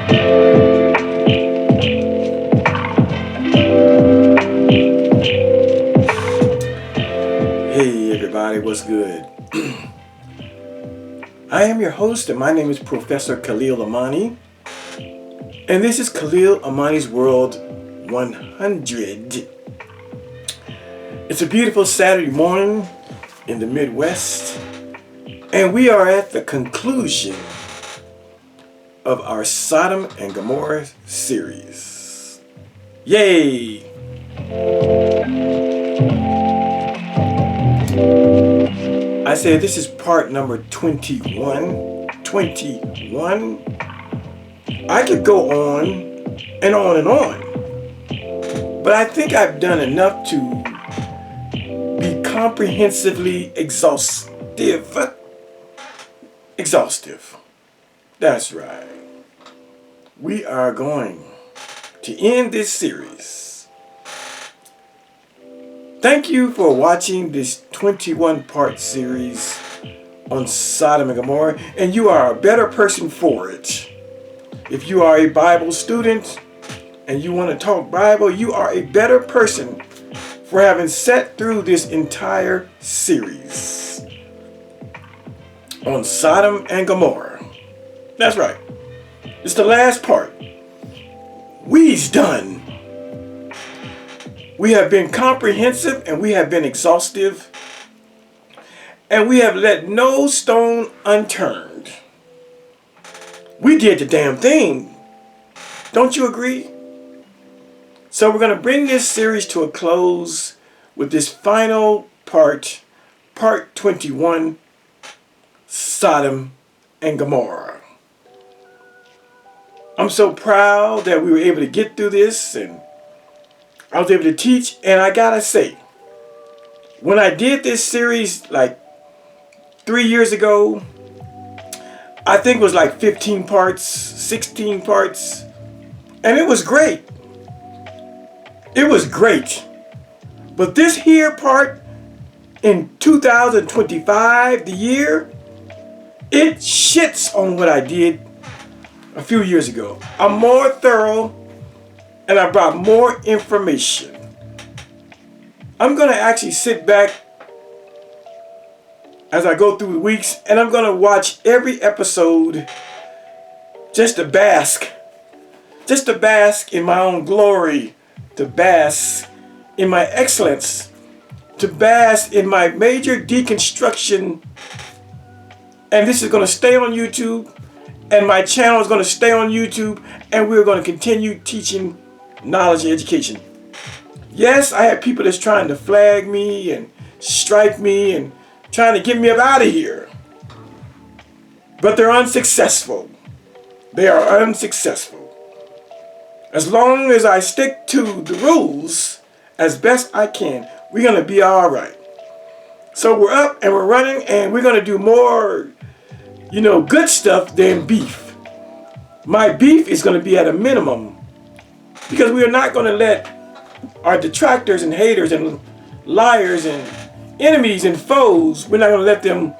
Hey everybody, what's good? I am your host and my name is Professor Khalil Amani. And this is Khalil Amani's World 100. It's a beautiful Saturday morning in the Midwest. And we are at the conclusion of our Sodom and Gomorrah series. Yay! I said this is part number 21. 21. I could go on and on and on. But I think I've done enough to be comprehensively exhaustive. Exhaustive. That's right. We are going to end this series. Thank you for watching this 21-part series on Sodom and Gomorrah, and you are a better person for it. If you are a Bible student and you want to talk Bible, you are a better person for having sat through this entire series on Sodom and Gomorrah. That's right. It's the last part. We's done. We have been comprehensive and we have been exhaustive. And we have let no stone unturned. We did the damn thing. Don't you agree? So we're going to bring this series to a close with this final part, part 21, Sodom and Gomorrah. I'm so proud that we were able to get through this, and I was able to teach. And I gotta say, when I did this series like 3 years ago, I think it was like 15 parts, 16 parts, and it was great. It was great. But this here part in 2025, the year, it shits on what I did a few years ago. I'm more thorough and I brought more information. I'm going to actually sit back as I go through the weeks, and I'm going to watch every episode just to bask in my own glory, to bask in my excellence, to bask in my major deconstruction. And this is going to stay on YouTube, and my channel is going to stay on YouTube, and we're going to continue teaching knowledge and education. Yes, I have people that's trying to flag me and strike me and trying to get me up out of here. But they're unsuccessful. They are unsuccessful. As long as I stick to the rules as best I can, we're going to be all right. So we're up and we're running, and we're going to do more, good stuff than beef. My beef is going to be at a minimum, because we are not going to let our detractors and haters and liars and enemies and foes, we're not going to let them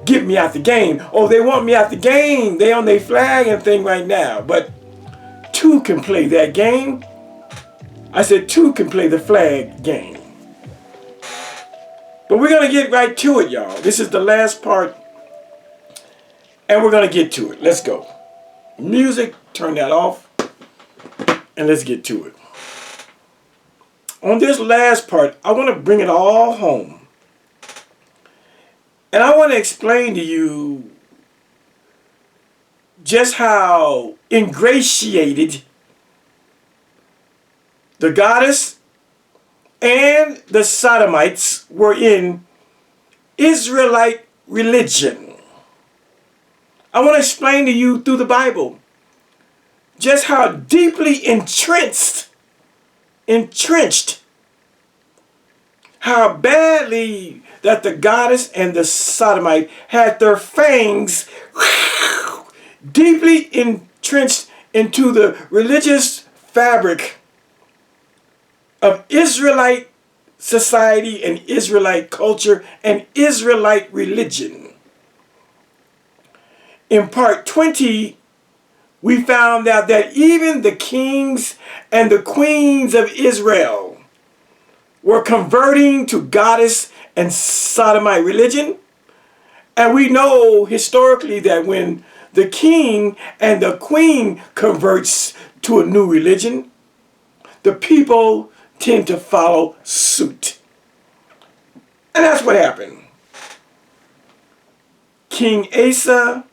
get me out the game. Oh, they want me out the game. They on their flag and thing right now. But two can play that game. I said two can play the flag game. But we're going to get right to it, y'all. This is the last part, and we're going to get to it. Let's go. Music, turn that off, and let's get to it. On this last part, I want to bring it all home. And I want to explain to you just how ingratiated the goddess and the Sodomites were in Israelite religion. I want to explain to you through the Bible just how deeply entrenched, how badly that the goddess and the Sodomite had their fangs deeply entrenched into the religious fabric of Israelite society and Israelite culture and Israelite religion. In part 20 we found out that even the kings and the queens of Israel were converting to goddess and sodomite religion. And we know historically that when the king and the queen converts to a new religion, the people tend to follow suit. And that's what happened. King Asa,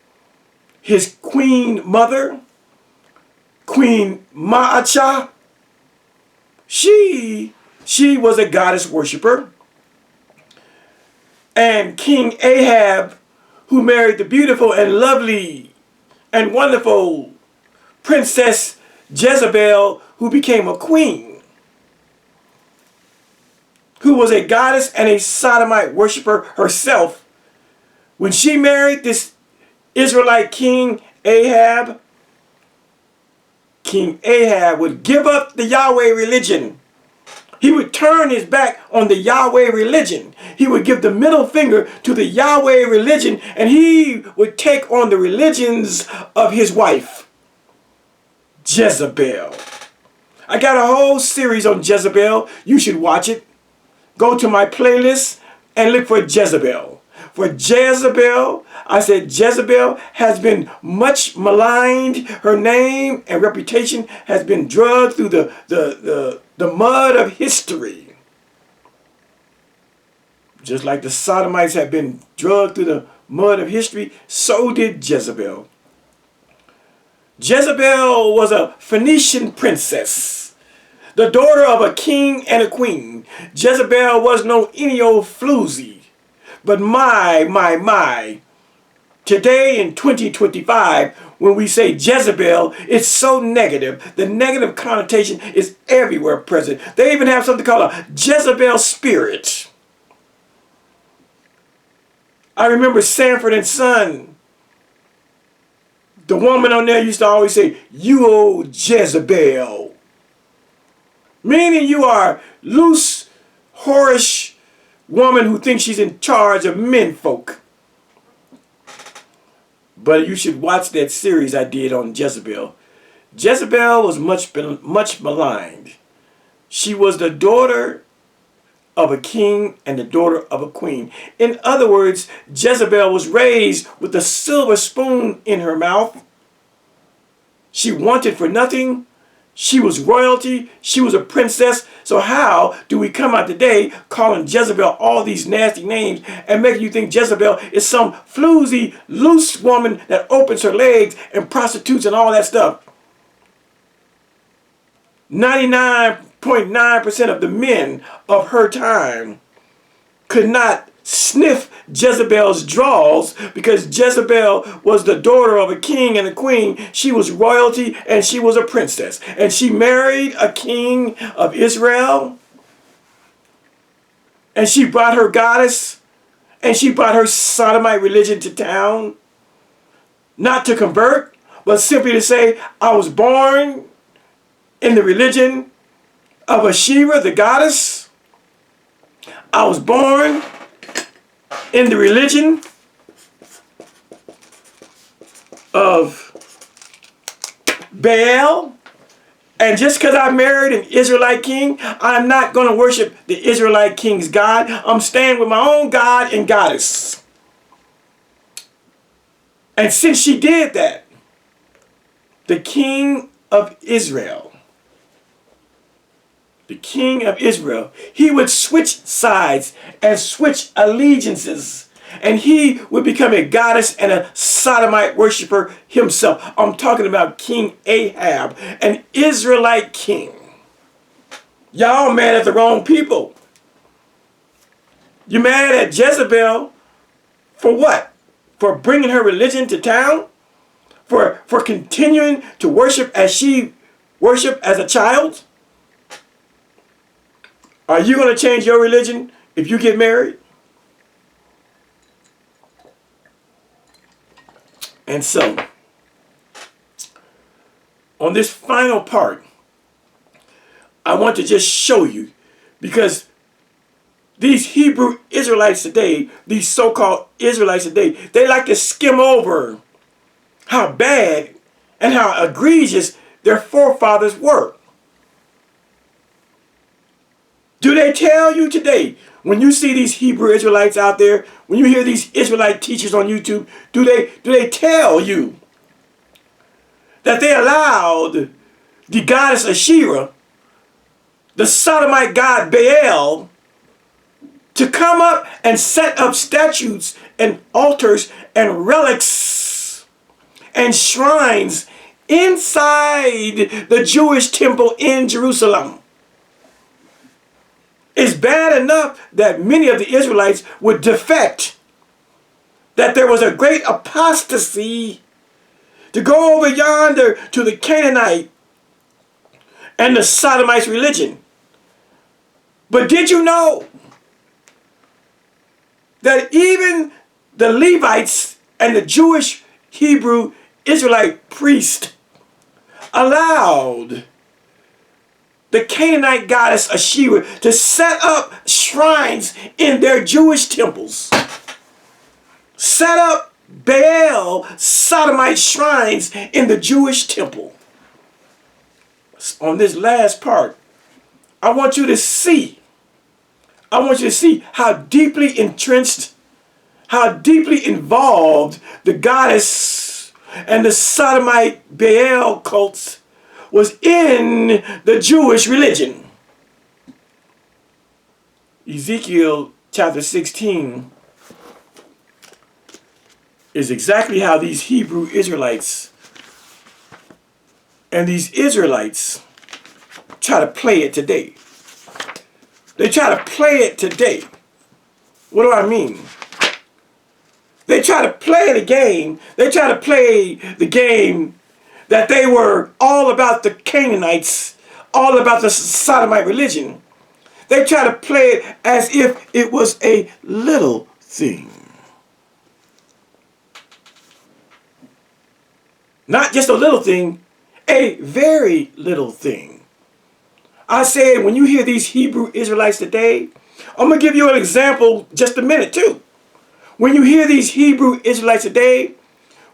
his queen mother, Queen Ma'acha, she was a goddess worshiper. And King Ahab, who married the beautiful and lovely and wonderful Princess Jezebel, who became a queen, who was a goddess and a sodomite worshiper herself, when she married this Israelite king Ahab, King Ahab would give up the Yahweh religion. He would turn his back on the Yahweh religion. He would give the middle finger to the Yahweh religion, and he would take on the religions of his wife, Jezebel. I got a whole series on Jezebel. You should watch it. Go to my playlist and look for Jezebel. For Jezebel, I said Jezebel has been much maligned. Her name and reputation has been dragged through the mud of history. Just like the Sodomites have been dragged through the mud of history, so did Jezebel. Jezebel was a Phoenician princess, the daughter of a king and a queen. Jezebel was no any old floozy. But my, today in 2025, when we say Jezebel, it's so negative. The negative connotation is everywhere present. They even have something called a Jezebel spirit. I remember Sanford and Son. The woman on there used to always say, "You old Jezebel." Meaning you are loose, whorish woman who thinks she's in charge of menfolk. But you should watch that series I did on Jezebel. Jezebel was much maligned. She was the daughter of a king and the daughter of a queen. In other words, Jezebel was raised with a silver spoon in her mouth. She wanted for nothing. She was royalty. She was a princess. So how do we come out today calling Jezebel all these nasty names and making you think Jezebel is some floozy, loose woman that opens her legs and prostitutes and all that stuff? 99.9% of the men of her time could not sniff Jezebel's draws, because Jezebel was the daughter of a king and a queen. She was royalty and she was a princess. And she married a king of Israel. And she brought her goddess and she brought her sodomite religion to town. Not to convert, but simply to say, I was born in the religion of Ashera, the goddess. I was born in the religion of Baal. And just because I married an Israelite king, I'm not going to worship the Israelite king's God. I'm staying with my own God and goddess. And since she did that, the king of Israel, he would switch sides and switch allegiances. And he would become a goddess and a sodomite worshiper himself. I'm talking about King Ahab, an Israelite king. Y'all mad at the wrong people. You mad at Jezebel for what? For bringing her religion to town? For continuing to worship as she worshiped as a child? Are you going to change your religion if you get married? And so, on this final part, I want to just show you, because these Hebrew Israelites today, these so-called Israelites today, they like to skim over how bad and how egregious their forefathers were. Do they tell you today, when you see these Hebrew Israelites out there, when you hear these Israelite teachers on YouTube, do they tell you that they allowed the goddess Asherah, the Sodomite god Baal, to come up and set up statues and altars and relics and shrines inside the Jewish temple in Jerusalem? It's bad enough that many of the Israelites would defect, that there was a great apostasy to go over yonder to the Canaanite and the Sodomites religion. But did you know that even the Levites and the Jewish Hebrew Israelite priest allowed the Canaanite goddess Asherah to set up shrines in their Jewish temples? Set up Baal Sodomite shrines in the Jewish temple. On this last part, I want you to see how deeply entrenched, how deeply involved the goddess and the Sodomite Baal cults was in the Jewish religion. Ezekiel chapter 16 is exactly how these Hebrew Israelites and these Israelites try to play it today. They try to play it today. What do I mean? They try to play the game. They try to play the game that they were all about the Canaanites, all about the Sodomite religion. They try to play it as if it was a little thing. Not just a little thing, a very little thing. I said, when you hear these Hebrew Israelites today, I'm going to give you an example just a minute too. When you hear these Hebrew Israelites today,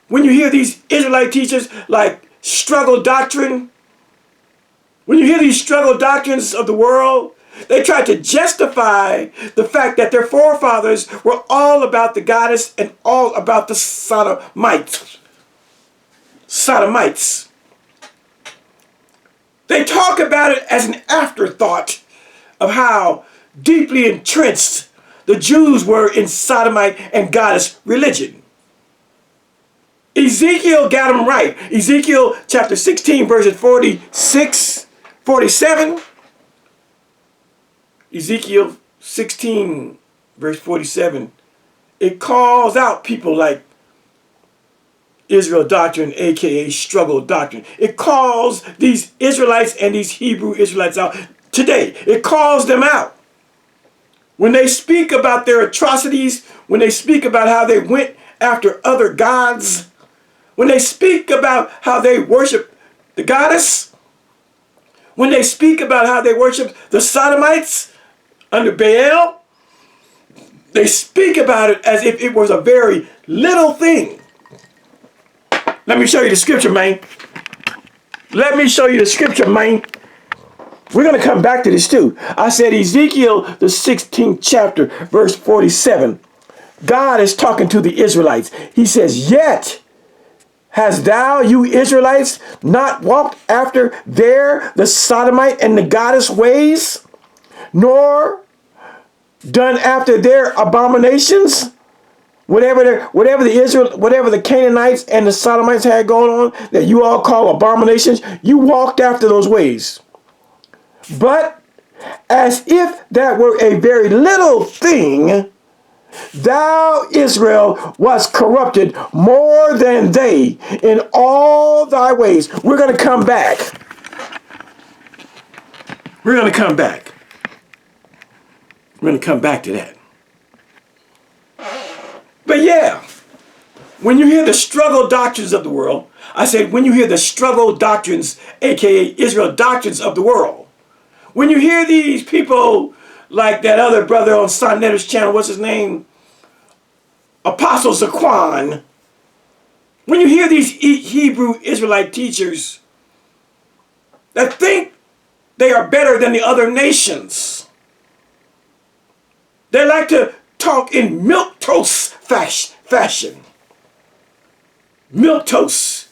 when you hear these Israelite teachers like struggle doctrine, when you hear these struggle doctrines of the world, they try to justify the fact that their forefathers were all about the goddess and all about the Sodomites. They talk about it as an afterthought of how deeply entrenched the Jews were in Sodomite and goddess religion. Ezekiel got them right. Ezekiel chapter 16 verses 46, 47. Ezekiel 16 verse 47. It calls out people like Israel Doctrine, aka Struggle Doctrine. It calls these Israelites and these Hebrew Israelites out today. It calls them out. When they speak about their atrocities, when they speak about how they went after other gods, when they speak about how they worship the goddess, when they speak about how they worship the Sodomites under Baal, they speak about it as if it was a very little thing. Let me show you the scripture, man. Let me show you the scripture, man. We're going to come back to this too. I said Ezekiel, the 16th chapter, verse 47. God is talking to the Israelites. He says, "Yet hast thou, you Israelites, not walked after the Sodomite and the goddess ways, nor done after their abominations?" Whatever the Canaanites and the Sodomites had going on that you all call abominations, you walked after those ways. But as if that were a very little thing, thou, Israel, was corrupted more than they in all thy ways. We're going to come back. We're going to come back. We're going to come back to that. But yeah, when you hear the struggle doctrines of the world, I said when you hear the struggle doctrines, aka Israel doctrines of the world, when you hear these people like that other brother on Sonetter's channel, what's his name? Apostle Zaquan, When you hear these Hebrew Israelite teachers that think they are better than the other nations, they like to talk in milquetoast fashion. Milquetoast.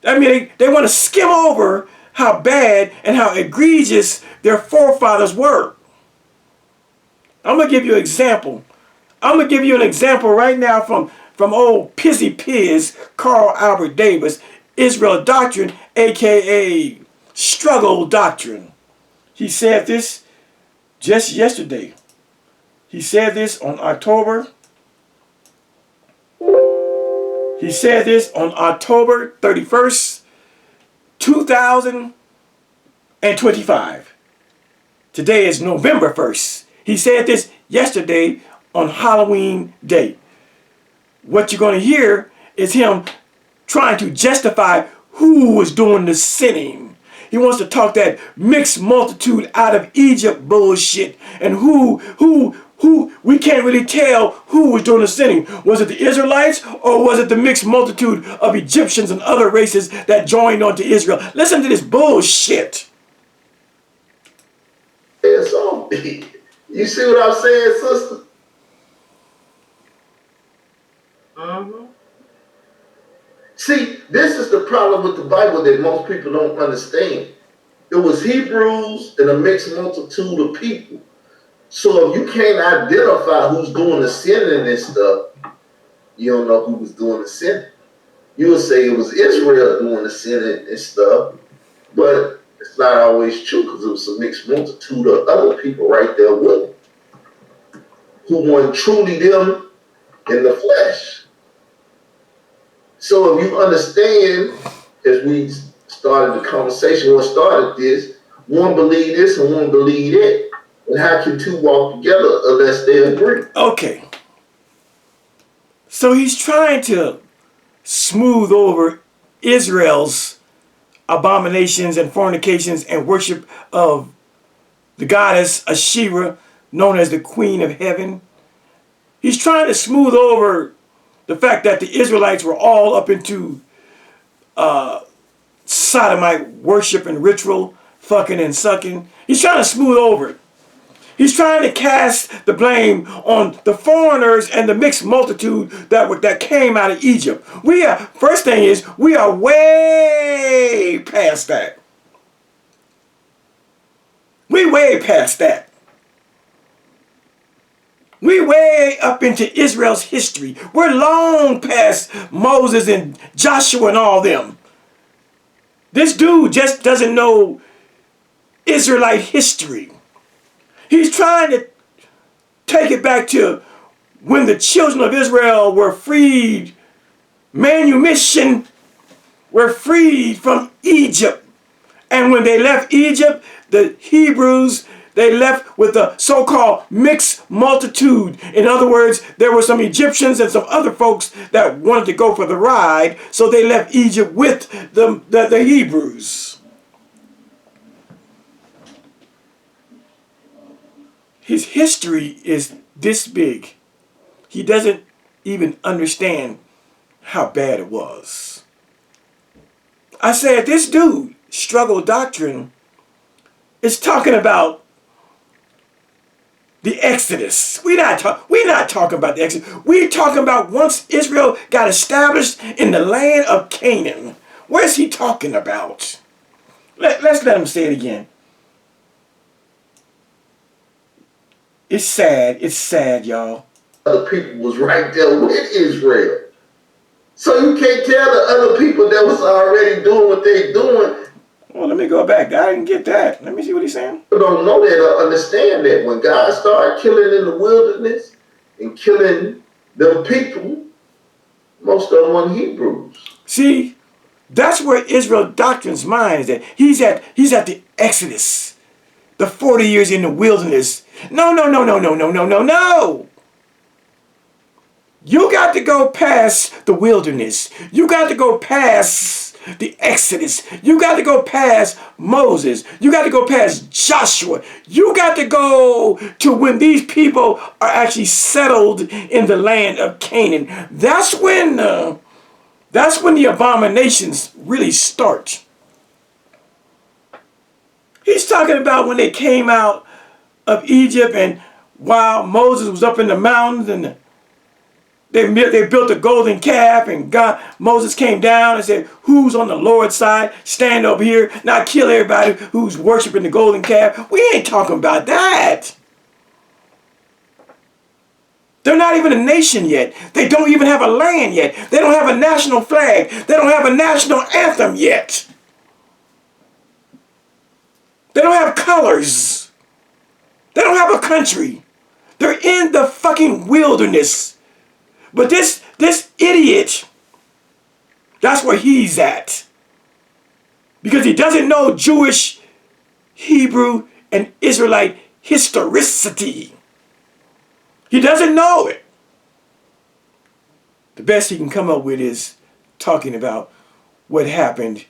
I mean, they want to skim over how bad and how egregious their forefathers were. I'm going to give you an example. I'm going to give you an example right now from old Pizzy Piz, Carl Albert Davis, Israel Doctrine, a.k.a. Struggle Doctrine. He said this just yesterday. He said this on October 31st, 2025. Today is November 1st. He said this yesterday on Halloween Day. What you're going to hear is him trying to justify who was doing the sinning. He wants to talk that mixed multitude out of Egypt bullshit, and who we can't really tell who was doing the sinning. Was it the Israelites, or was it the mixed multitude of Egyptians and other races that joined on to Israel? Listen to this bullshit. So, you see what I'm saying, sister? See, this is the problem with the Bible that most people don't understand. It was Hebrews and a mixed multitude of people. So if you can't identify who's doing the sinning and stuff, you don't know who was doing the sinning. You would say it was Israel doing the sinning and stuff, but it's not always true, because it was a mixed multitude of other people right there with them who weren't truly them in the flesh. So if you understand, as we started the conversation, what started this, one believe this and one believe that. And how can two walk together unless they agree? Okay. So he's trying to smooth over Israel's abominations and fornications and worship of the goddess Asherah, known as the Queen of Heaven. He's trying to smooth over the fact that the Israelites were all up into Sodomite worship and ritual, fucking and sucking. He's trying to smooth over it. He's trying to cast the blame on the foreigners and the mixed multitude that came out of Egypt. First thing is, we are way past that. We way past that. We way up into Israel's history. We're long past Moses and Joshua and all them. This dude just doesn't know Israelite history. He's trying to take it back to when the children of Israel were freed, manumission, were freed from Egypt. And when they left Egypt, the Hebrews, they left with the so-called mixed multitude. In other words, there were some Egyptians and some other folks that wanted to go for the ride, so they left Egypt with the Hebrews. His history is this big. He doesn't even understand how bad it was. I said, this dude, Struggle Doctrine, is talking about the Exodus. We're not talking about the Exodus. We're talking about once Israel got established in the land of Canaan. What is he talking about? Let's let him say it again. It's sad, y'all. Other people was right there with Israel. So you can't tell the other people that was already doing what they doing. Well, let me go back. I didn't get that. Let me see what he's saying. People don't know that or understand that. When God started killing in the wilderness and killing them people, most of them were Hebrews. See, that's where Israel Doctrine's mind is at. He's at the Exodus. The 40 years in the wilderness. No. You got to go past the wilderness. You got to go past the Exodus. You got to go past Moses. You got to go past Joshua. You got to go to when these people are actually settled in the land of Canaan. That's when That's when the abominations really start. He's talking about when they came out of Egypt, and while Moses was up in the mountains, and they built a golden calf, and Moses came down and said, who's on the Lord's side? Stand over here, not kill everybody who's worshiping the golden calf. We ain't talking about that. They're not even a nation yet. They don't even have a land yet. They don't have a national flag. They don't have a national anthem yet. They don't have colors. They don't have a country. They're in the fucking wilderness. But this idiot, that's where he's at. Because he doesn't know Jewish, Hebrew, and Israelite historicity. He doesn't know it. The best he can come up with is talking about what happened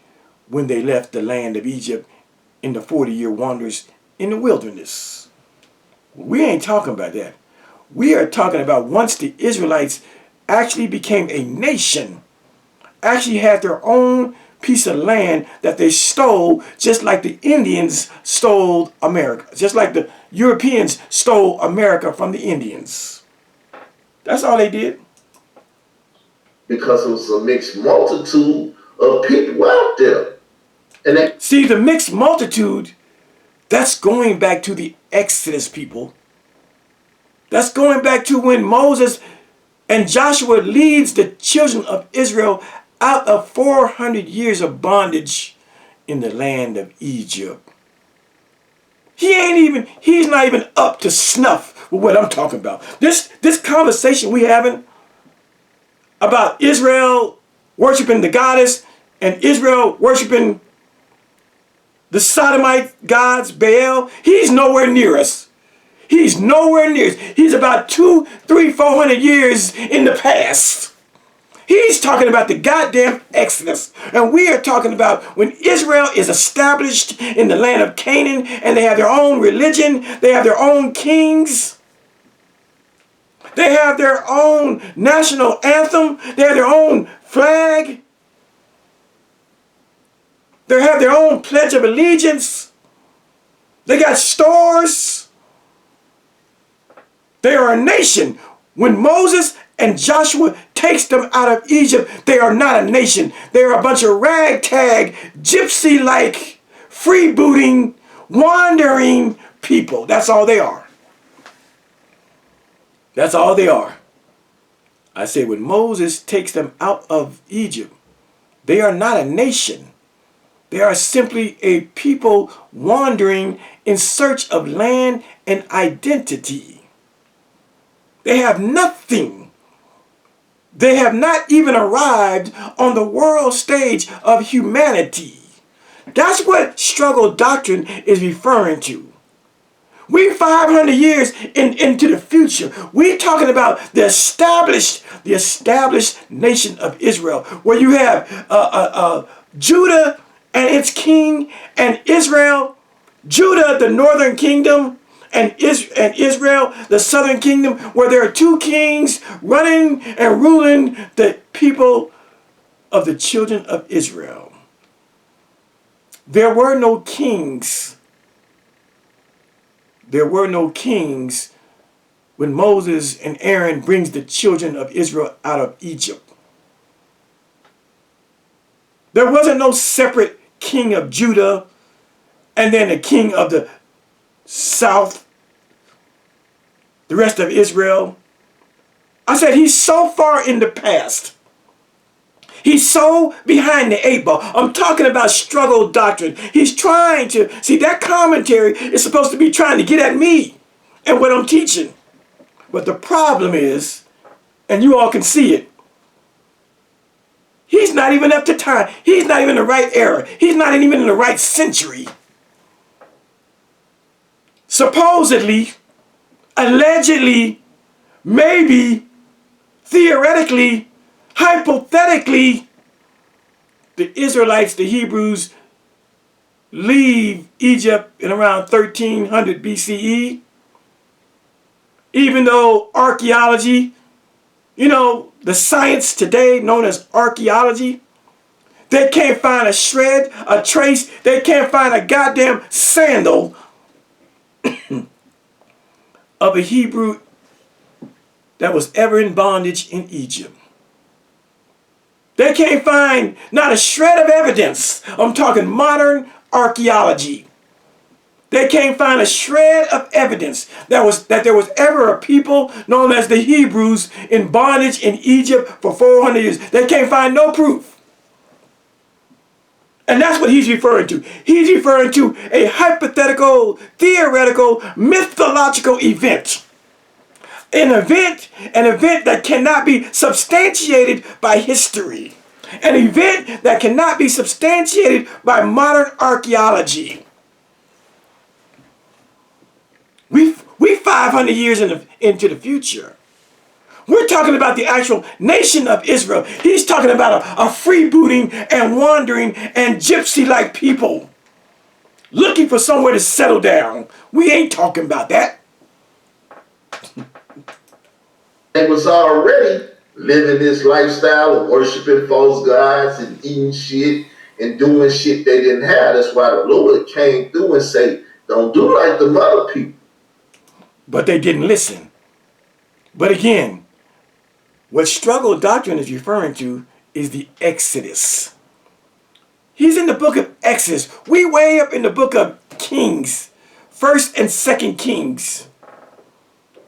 when they left the land of Egypt in the 40-year wanders in the wilderness. We ain't talking about that. We are talking about once the Israelites actually became a nation, actually had their own piece of land that they stole, just like the Indians stole America, just like the Europeans stole America from the Indians. That's all they did. Because it was a mixed multitude of people out there. And see, the mixed multitude, that's going back to the Exodus, people. That's going back to when Moses and Joshua leads the children of Israel out of 400 years of bondage in the land of Egypt. He's not even up to snuff with what I'm talking about. This conversation we having about Israel worshiping the goddess and Israel worshiping the Sodomite gods, Baal, he's nowhere near us. He's nowhere near us. He's about 200, 300, 400 years in the past. He's talking about the goddamn Exodus. And we are talking about when Israel is established in the land of Canaan and they have their own religion, they have their own kings, they have their own national anthem, they have their own flag, they have their own Pledge of Allegiance, they got stores. They are a nation. When Moses and Joshua takes them out of Egypt, they are not a nation. They are a bunch of ragtag, gypsy-like, freebooting, wandering people. That's all they are. That's all they are. I say when Moses takes them out of Egypt, they are not a nation. They are simply a people wandering in search of land and identity. They have nothing. They have not even arrived on the world stage of humanity. That's what struggle doctrine is referring to. We're 500 years into the future. We're talking about the established nation of Israel, where you have Judah and its king, and Israel, Judah, the northern kingdom, and Israel, the southern kingdom, where there are two kings running and ruling the people of the children of Israel. There were no kings. There were no kings when Moses and Aaron brings the children of Israel out of Egypt. There wasn't no separate king of Judah and then a king of the south, the rest of Israel. I said he's so far in the past. He's so behind the 8 ball. I'm talking about struggle doctrine. He's trying to, see, that commentary is supposed to be trying to get at me and what I'm teaching. But the problem is, and you all can see it, he's not even up to time. He's not even in the right era. He's not even in the right century. Supposedly, allegedly, maybe, theoretically, hypothetically, the Israelites, the Hebrews, leave Egypt in around 1300 BCE. Even though archaeology You know, the science today known as archaeology, they can't find a shred, a trace. They can't find a goddamn sandal of a Hebrew that was ever in bondage in Egypt. They can't find not a shred of evidence. I'm talking modern archaeology. They can't find a shred of evidence that there was ever a people known as the Hebrews in bondage in Egypt for 400 years. They can't find no proof. And that's what he's referring to. He's referring to a hypothetical, theoretical, mythological event. An event that cannot be substantiated by history. An event that cannot be substantiated by modern archaeology. We 500 years into the future. We're talking about the actual nation of Israel. He's talking about a freebooting and wandering and gypsy-like people looking for somewhere to settle down. We ain't talking about that. They was already living this lifestyle of worshiping false gods and eating shit and doing shit they didn't have. That's why the Lord came through and said, don't do like the other people. But they didn't listen. But again, what struggle doctrine is referring to is the Exodus. He's in the book of Exodus. We way up in the book of Kings, 1st and 2nd Kings.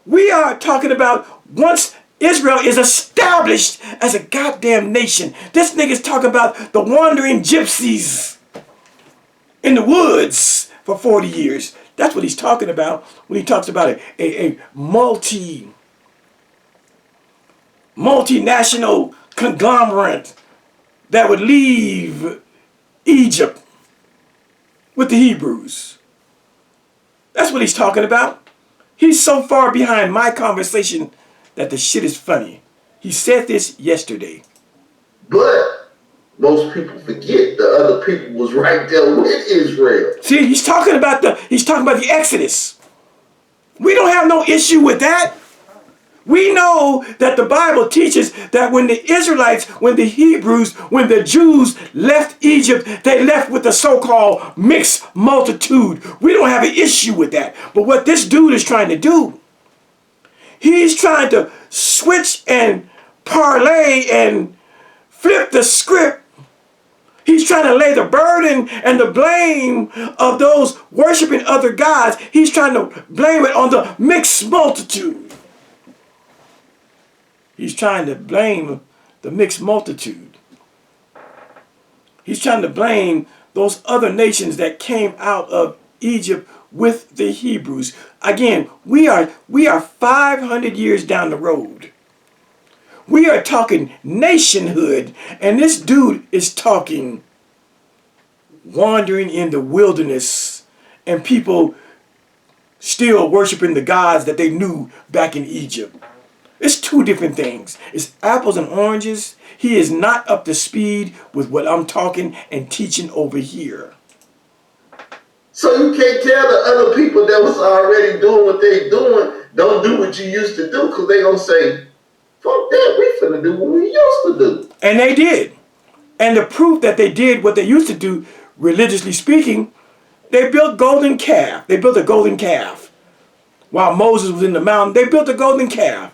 We are talking about once Israel is established as a goddamn nation. This nigga's talking about the wandering gypsies in the woods for 40 years. That's what he's talking about when he talks about a multinational conglomerate that would leave Egypt with the Hebrews. That's what he's talking about. He's so far behind my conversation that the shit is funny. He said this yesterday. But most people forget the other people was right there with Israel. See, he's talking about the Exodus. We don't have no issue with that. We know that the Bible teaches that when the Israelites, when the Hebrews, when the Jews left Egypt, they left with the so-called mixed multitude. We don't have an issue with that. But what this dude is trying to do, he's trying to switch and parlay and flip the script. He's trying to lay the burden and the blame of those worshiping other gods. He's trying to blame it on the mixed multitude. He's trying to blame the mixed multitude. He's trying to blame those other nations that came out of Egypt with the Hebrews. Again, we are 500 years down the road. We are talking nationhood, and this dude is talking wandering in the wilderness and people still worshiping the gods that they knew back in Egypt. It's two different things. It's apples and oranges. He is not up to speed with what I'm talking and teaching over here. So you can't tell the other people that was already doing what they doing, don't do what you used to do, because they gonna say, fuck that, we finna do what we used to do. And they did. And the proof that they did what they used to do, religiously speaking, they built golden calf. They built a golden calf. While Moses was in the mountain, they built a golden calf.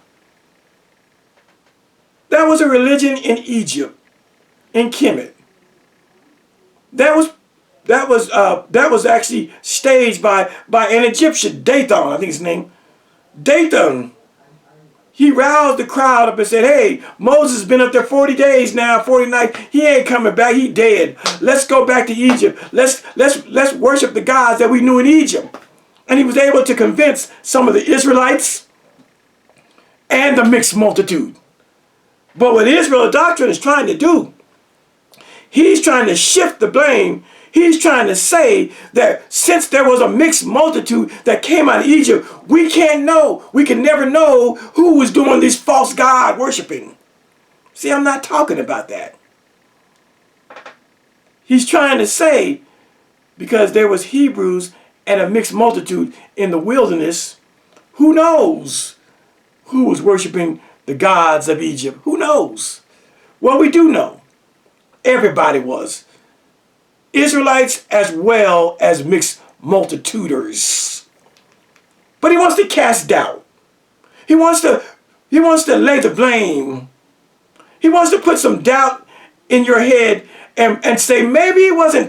That was a religion in Egypt, in Kemet. That was actually staged by an Egyptian, Dathan, I think his name. Dathan. He roused the crowd up and said, hey, Moses has been up there 40 days now, 40 nights. He ain't coming back. He dead. Let's go back to Egypt. Let's worship the gods that we knew in Egypt. And he was able to convince some of the Israelites and the mixed multitude. But what Israel doctrine is trying to do, he's trying to shift the blame. He's trying to say that since there was a mixed multitude that came out of Egypt, we can't know, we can never know who was doing this false god worshiping. See, I'm not talking about that. He's trying to say, because there was Hebrews and a mixed multitude in the wilderness, who knows who was worshiping the gods of Egypt. Who knows? Well, we do know. Everybody was. Israelites as well as mixed multituders. But he wants to cast doubt. He wants to lay the blame. He wants to put some doubt in your head and say maybe it wasn't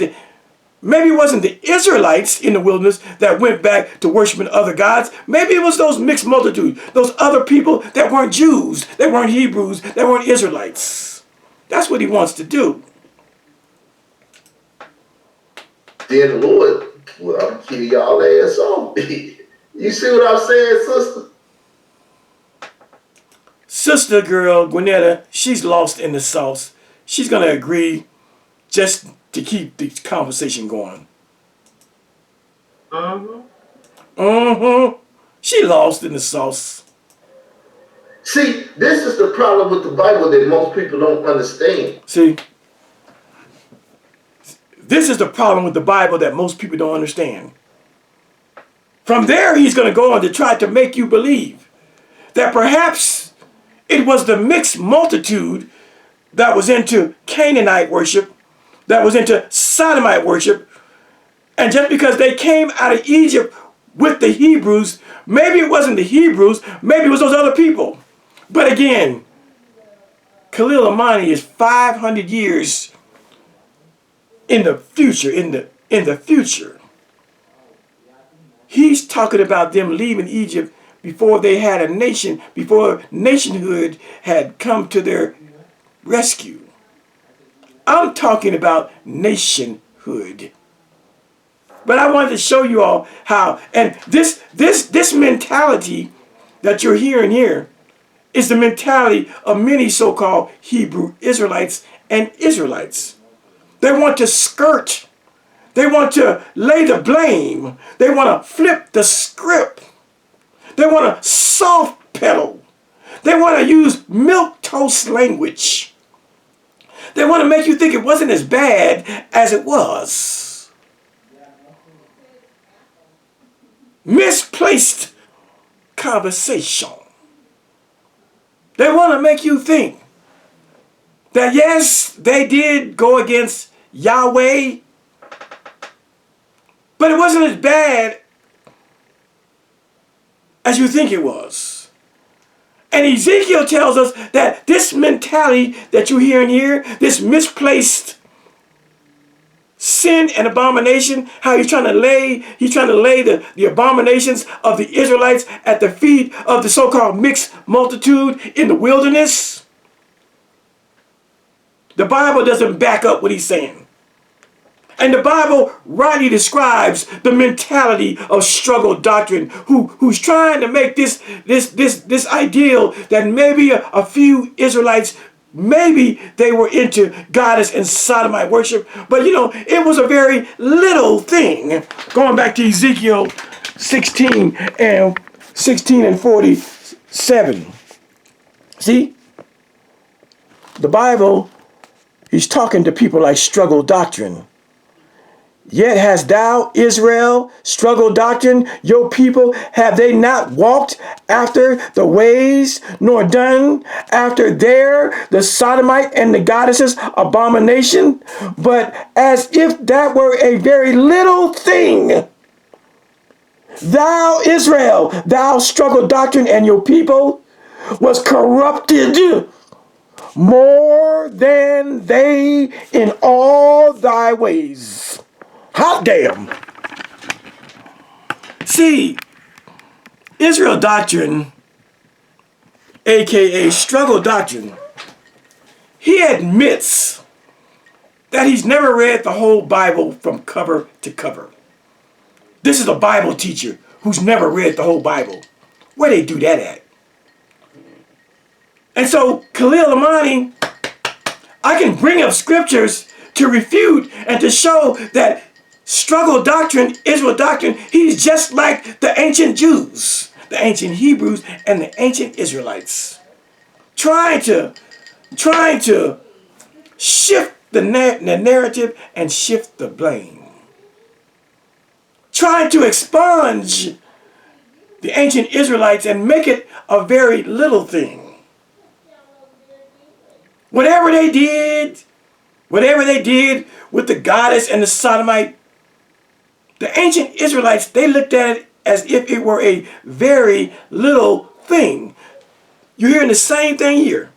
the Israelites in the wilderness that went back to worshiping other gods. Maybe it was those mixed multitude, those other people that weren't Jews, that weren't Hebrews, that weren't Israelites. That's what he wants to do. Then the Lord, well, I'm kill y'all ass off. You see what I'm saying, sister? Sister girl, Gwinnetta, she's lost in the sauce. She's going to agree just to keep the conversation going. She lost in the sauce. See, this is the problem with the Bible that most people don't understand. See, this is the problem with the Bible that most people don't understand. From there, he's going to go on to try to make you believe that perhaps it was the mixed multitude that was into Canaanite worship, that was into Sodomite worship, and just because they came out of Egypt with the Hebrews, maybe it wasn't the Hebrews, maybe it was those other people. But again, Khalil Amani is 500 years in the future, in the future. He's talking about them leaving Egypt before they had a nation, before nationhood had come to their rescue. I'm talking about nationhood. But I wanted to show you all how, and this mentality that you're hearing here is the mentality of many so-called Hebrew Israelites and Israelites. They want to skirt. They want to lay the blame. They want to flip the script. They want to soft pedal. They want to use milquetoast language. They want to make you think it wasn't as bad as it was. Misplaced conversation. They want to make you think that yes, they did go against Yahweh, but it wasn't as bad as you think it was. And Ezekiel tells us that this mentality that you're hearing here, this misplaced sin and abomination, how he's trying to lay the abominations of the Israelites at the feet of the so-called mixed multitude in the wilderness. The Bible doesn't back up what he's saying. And the Bible rightly describes the mentality of struggle doctrine, who's trying to make this ideal that maybe a few Israelites, maybe they were into goddess and sodomite worship, but you know, it was a very little thing. Going back to Ezekiel 16 and 47. See? The Bible, he's talking to people like struggle doctrine. Yet hast thou, Israel, struggle doctrine, your people, have they not walked after the ways, nor done after the sodomite and the goddesses abomination? But as if that were a very little thing, thou, Israel, thou struggle doctrine, and your people was corrupted more than they in all thy ways. Hot damn. See, Israel doctrine, aka struggle doctrine, he admits that he's never read the whole Bible from cover to cover. This is a Bible teacher who's never read the whole Bible. Where they do that at? And so Khalil Amani, I can bring up scriptures to refute and to show that struggle doctrine, Israel doctrine, he's just like the ancient Jews, the ancient Hebrews, and the ancient Israelites. Trying to shift the narrative and shift the blame. Trying to expunge the ancient Israelites and make it a very little thing. Whatever they did with the goddess and the Sodomite, the ancient Israelites, they looked at it as if it were a very little thing. You're hearing the same thing here.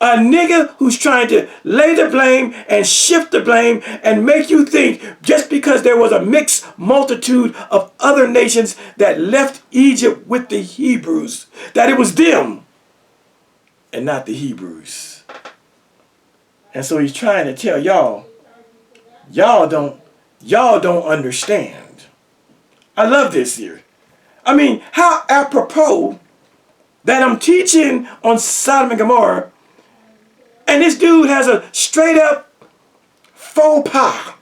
A nigga who's trying to lay the blame and shift the blame and make you think just because there was a mixed multitude of other nations that left Egypt with the Hebrews, that it was them and not the Hebrews. And so he's trying to tell y'all, y'all don't understand. I love this here. I mean, how apropos that I'm teaching on Sodom and Gomorrah, and this dude has a straight up faux pas.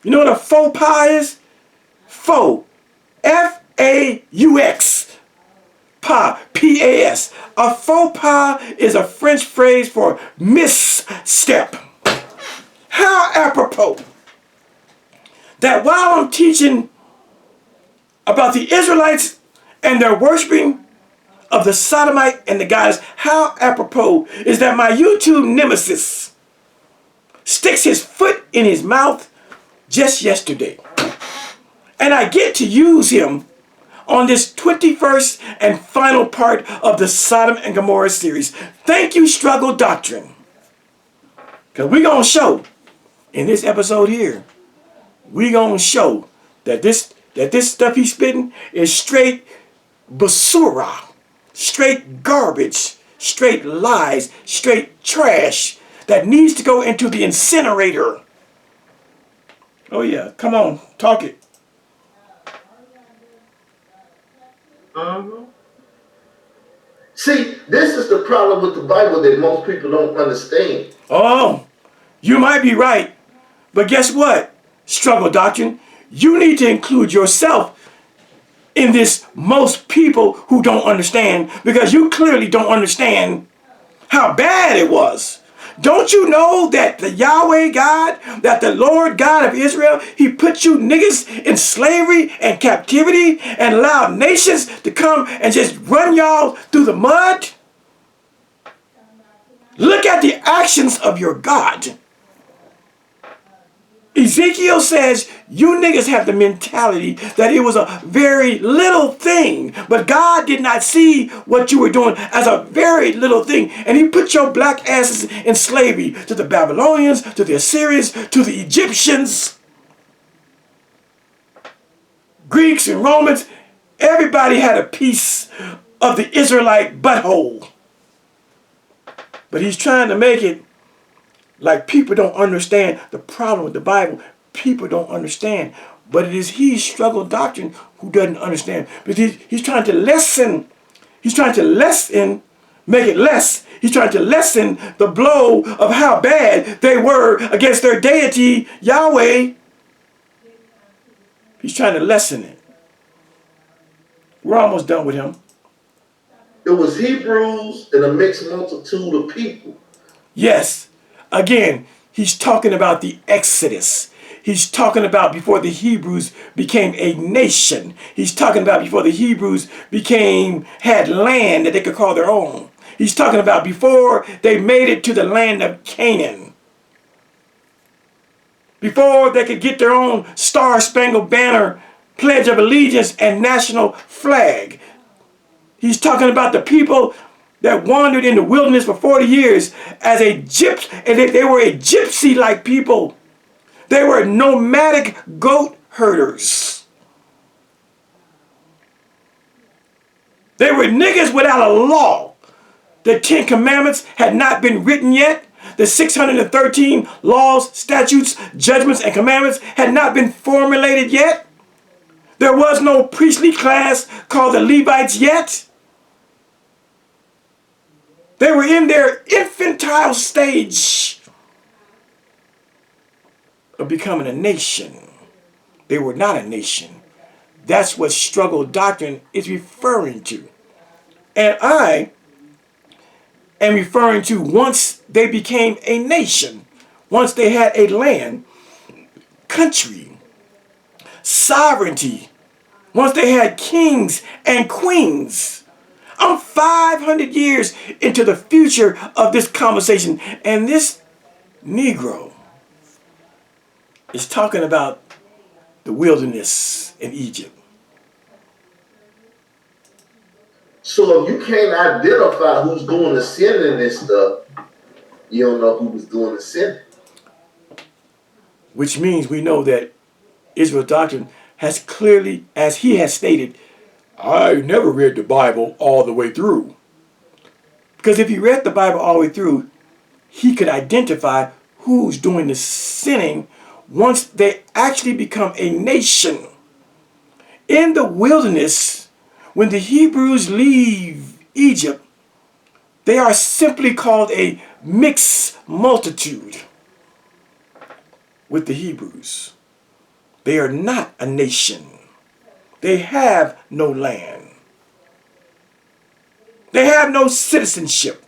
You know what a faux pas is? Faux. F-A-U-X. Pas. P-A-S. A faux pas is a French phrase for misstep. How apropos that while I'm teaching about the Israelites and their worshiping of the Sodomite and the goddess, how apropos is that my YouTube nemesis sticks his foot in his mouth just yesterday. And I get to use him on this 21st and final part of the Sodom and Gomorrah series. Thank you, Struggle Doctrine. Because we're going to show in this episode here, we're going to show that this stuff he's spitting is straight basura. Straight garbage, straight lies, straight trash that needs to go into the incinerator. Oh yeah, come on, talk it. See, this is the problem with the Bible that most people don't understand. Oh, you might be right. But guess what, Struggle Doctrine? You need to include yourself in this most people who don't understand, because you clearly don't understand how bad it was. Don't you know that the Yahweh God, that the Lord God of Israel, he put you niggas in slavery and captivity and allowed nations to come and just run y'all through the mud? Look at the actions of your God. Ezekiel says you niggas have the mentality that it was a very little thing, but God did not see what you were doing as a very little thing, and he put your black asses in slavery to the Babylonians, to the Assyrians, to the Egyptians, Greeks and Romans. Everybody had a piece of the Israelite butthole, but he's trying to make it like people don't understand the problem with the Bible. People don't understand. But it is he, Struggle Doctrine, who doesn't understand. But he's trying to lessen. He's trying to lessen, make it less. He's trying to lessen the blow of how bad they were against their deity, Yahweh. He's trying to lessen it. We're almost done with him. It was Hebrews and a mixed multitude of people. Yes. Again, he's talking about the Exodus. He's talking about before the Hebrews became a nation. He's talking about before the Hebrews had land that they could call their own. He's talking about before they made it to the land of Canaan. Before they could get their own Star-Spangled Banner, Pledge of Allegiance, and national flag. He's talking about the people that wandered in the wilderness for 40 years as a gypsy, and they were a gypsy-like people. They were nomadic goat herders. They were niggas without a law. The 10 Commandments had not been written yet. The 613 laws, statutes, judgments, and commandments had not been formulated yet. There was no priestly class called the Levites yet. They were in their infantile stage of becoming a nation. They were not a nation. That's what Struggle Doctrine is referring to. And I am referring to once they became a nation, once they had a land, country, sovereignty, once they had kings and queens. I'm 500 years into the future of this conversation, and this Negro is talking about the wilderness in Egypt. So if you can't identify who's doing the sinning and this stuff, you don't know who was doing the sinning. Which means we know that Israel Doctrine has clearly, as he has stated, I never read the Bible all the way through. Because if he read the Bible all the way through, he could identify who's doing the sinning once they actually become a nation. In the wilderness, when the Hebrews leave Egypt, they are simply called a mixed multitude with the Hebrews. They are not a nation. They have no land. They have no citizenship.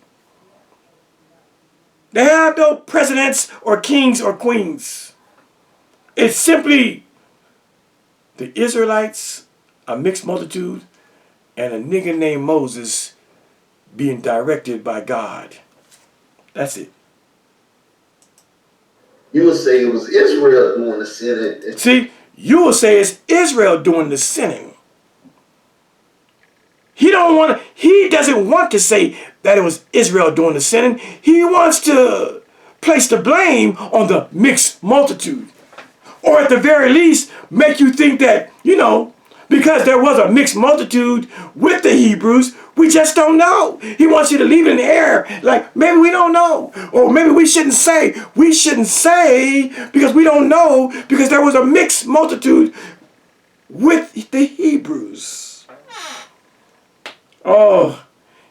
They have no presidents or kings or queens. It's simply the Israelites, a mixed multitude, and a nigger named Moses being directed by God. That's it. You would say it was Israel doing the sinning. See, you will say it's Israel doing the sinning. He doesn't want to say that it was Israel doing the sinning. He wants to place the blame on the mixed multitude. Or at the very least, make you think that, because there was a mixed multitude with the Hebrews, we just don't know. He wants you to leave it in the air. Like, maybe we don't know. Or maybe we shouldn't say. We shouldn't say because we don't know, because there was a mixed multitude with the Hebrews. Oh,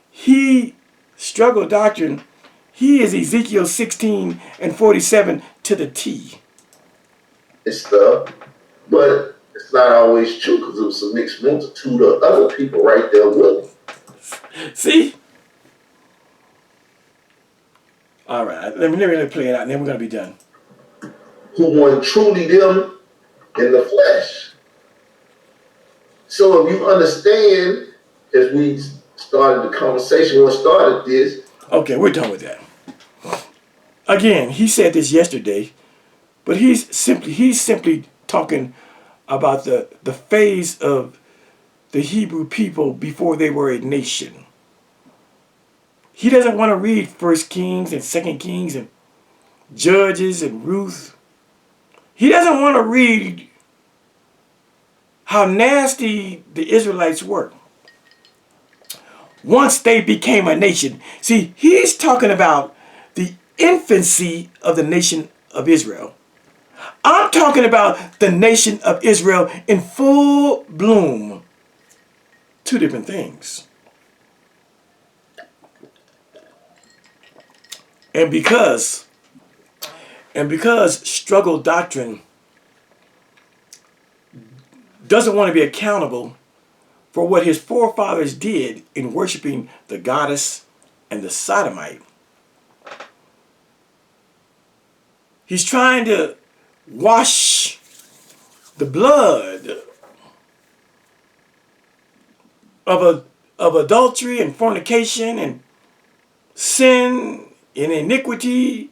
he struggled doctrine. He is Ezekiel 16 and 47 to the T. And stuff, but it's not always true because there was a mixed multitude of other people right there with him. See? All right, let me play it out, and then we're going to be done. Who were truly them in the flesh. So if you understand, as we started the conversation, when we started this. Okay, we're done with that. Again, he said this yesterday, but he's simply talking about the phase of the Hebrew people before they were a nation. He doesn't want to read 1 Kings and 2 Kings and Judges and Ruth. He doesn't want to read how nasty the Israelites were once they became a nation. See, he's talking about the infancy of the nation of Israel. I'm talking about the nation of Israel in full bloom. Two different things. And because struggle doctrine doesn't want to be accountable for what his forefathers did in worshiping the goddess and the Sodomite, he's trying to wash the blood of adultery and fornication and sin and iniquity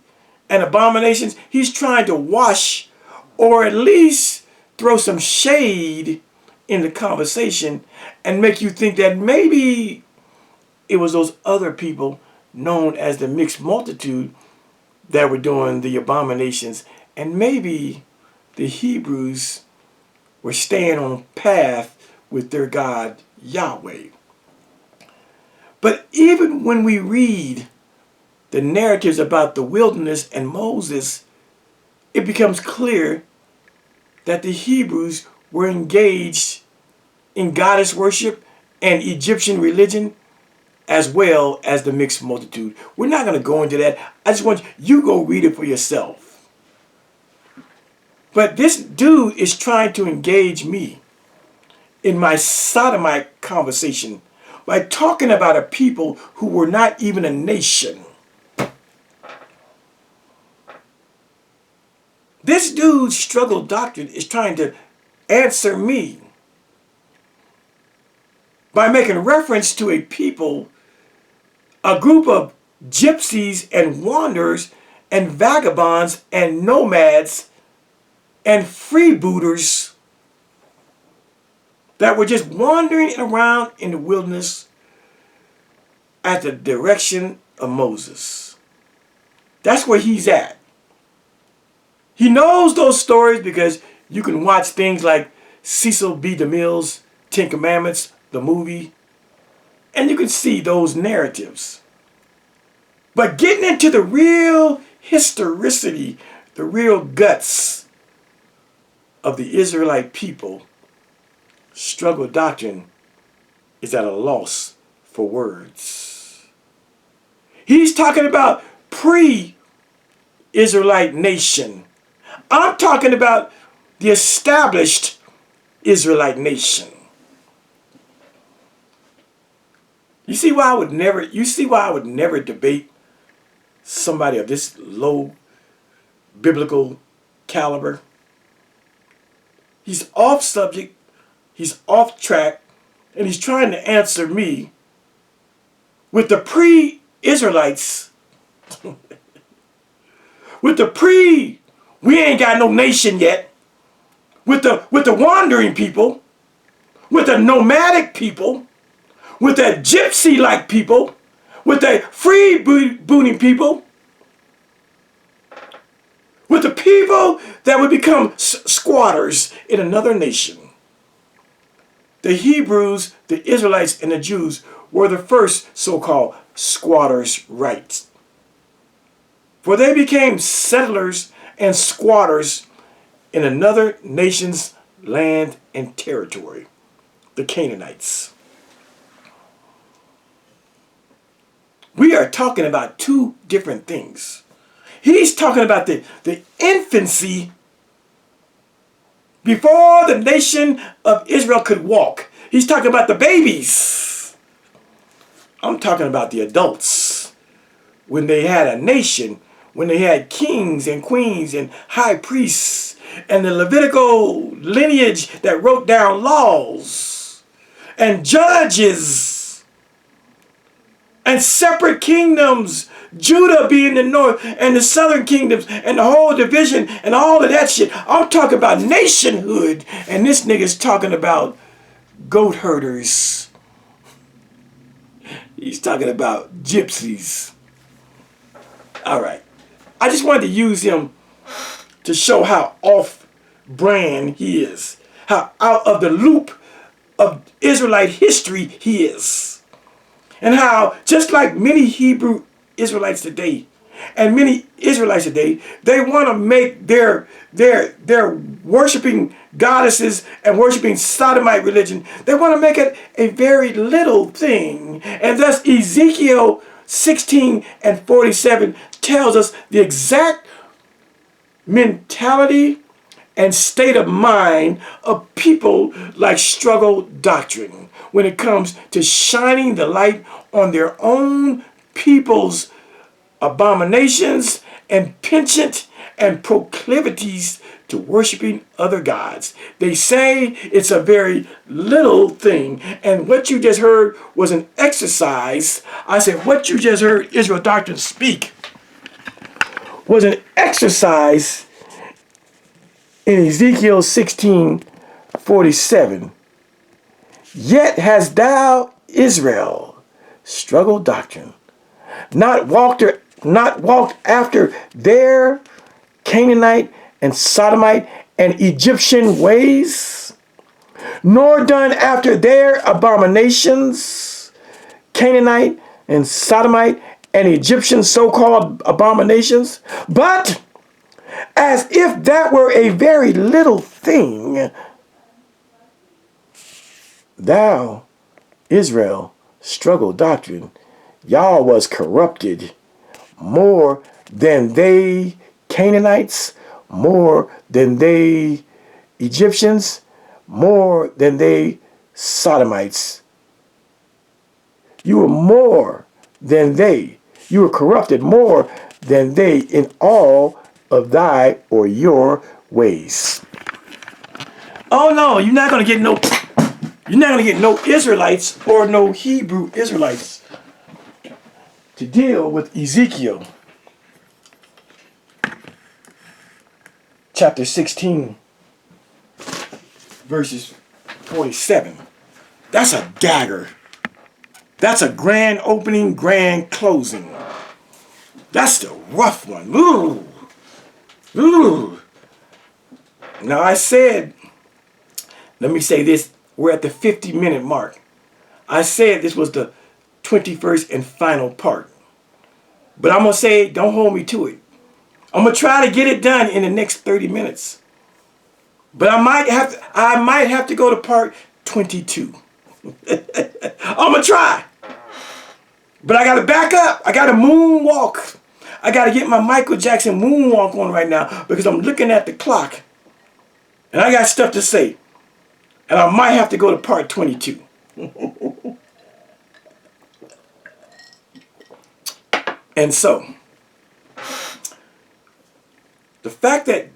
and abominations. He's trying to wash, or at least throw some shade in the conversation and make you think that maybe it was those other people known as the mixed multitude that were doing the abominations, and maybe the Hebrews were staying on path with their God Yahweh. But even when we read the narratives about the wilderness and Moses, it becomes clear that the Hebrews were engaged in goddess worship and Egyptian religion, as well as the mixed multitude. We're not going to go into that. I just want you to go read it for yourself. But this dude is trying to engage me in my Sodomite conversation by talking about a people who were not even a nation. This dude's struggle doctrine is trying to answer me. by making reference to a people, a group of gypsies and wanderers and vagabonds and nomads and freebooters that were just wandering around in the wilderness at the direction of Moses. That's where he's at. He knows those stories because you can watch things like Cecil B. DeMille's Ten Commandments, the movie, and you can see those narratives. But getting into the real historicity, the real guts of the Israelite people, struggle doctrine is at a loss for words. He's talking about pre-Israelite nation. I'm talking about the established Israelite nation. You see why I would never debate somebody of this low biblical caliber? He's off subject, he's off track, and he's trying to answer me with the pre-Israelites, with the we ain't got no nation yet, with the wandering people, with the nomadic people, with the gypsy-like people, with the freebooting people, with the people that would become squatters in another nation. The Hebrews, the Israelites, and the Jews were the first so-called squatters' rights. For they became settlers and squatters in another nation's land and territory, the Canaanites. We are talking about two different things. He's talking about the infancy before the nation of Israel could walk. He's talking about the babies. I'm talking about the adults. When they had a nation, when they had kings and queens and high priests and the Levitical lineage that wrote down laws and judges and separate kingdoms, Judah being the north and the southern kingdoms and the whole division and all of that shit. I'm talking about nationhood, and this nigga's talking about goat herders. He's talking about gypsies. All right. I just wanted to use him to show how off-brand he is, how out of the loop of Israelite history he is, and how, just like many Hebrew Israelites today, and many Israelites today, they want to make their worshiping goddesses and worshiping Sodomite religion, they want to make it a very little thing. And thus Ezekiel 16 and 47 tells us the exact mentality and state of mind of people like Struggle Doctrine when it comes to shining the light on their own people's abominations and penchant and proclivities to worshiping other gods. They say it's a very little thing. And what you just heard was an exercise. I said, what you just heard Israel Doctrine speak was an exercise in Ezekiel 16:47. Yet hast thou, Israel, Struggle Doctrine, not walked after their Canaanite and Sodomite and Egyptian ways, nor done after their abominations, Canaanite and Sodomite and Egyptian so-called abominations, but as if that were a very little thing, thou, Israel, Struggle Doctrine, y'all was corrupted more than they Canaanites, more than they Egyptians, more than they Sodomites. You were more than they. You were corrupted more than they in all of thy or your ways. Oh no, you're not going to get no You're not going to get no Israelites or no Hebrew Israelites to deal with Ezekiel chapter 16 verses 47. That's a dagger. That's a grand opening, grand closing. That's the rough one. Ooh. Ooh. Now I said, let me say this, we're at the 50-minute mark. I said this was the 21st and final part. But I'm going to say, don't hold me to it. I'm going to try to get it done in the next 30 minutes. But I might have to go to part 22. I'm going to try. But I got to back up. I got to moonwalk. I got to get my Michael Jackson moonwalk on right now because I'm looking at the clock. And I got stuff to say. And I might have to go to part 22. And so, the fact that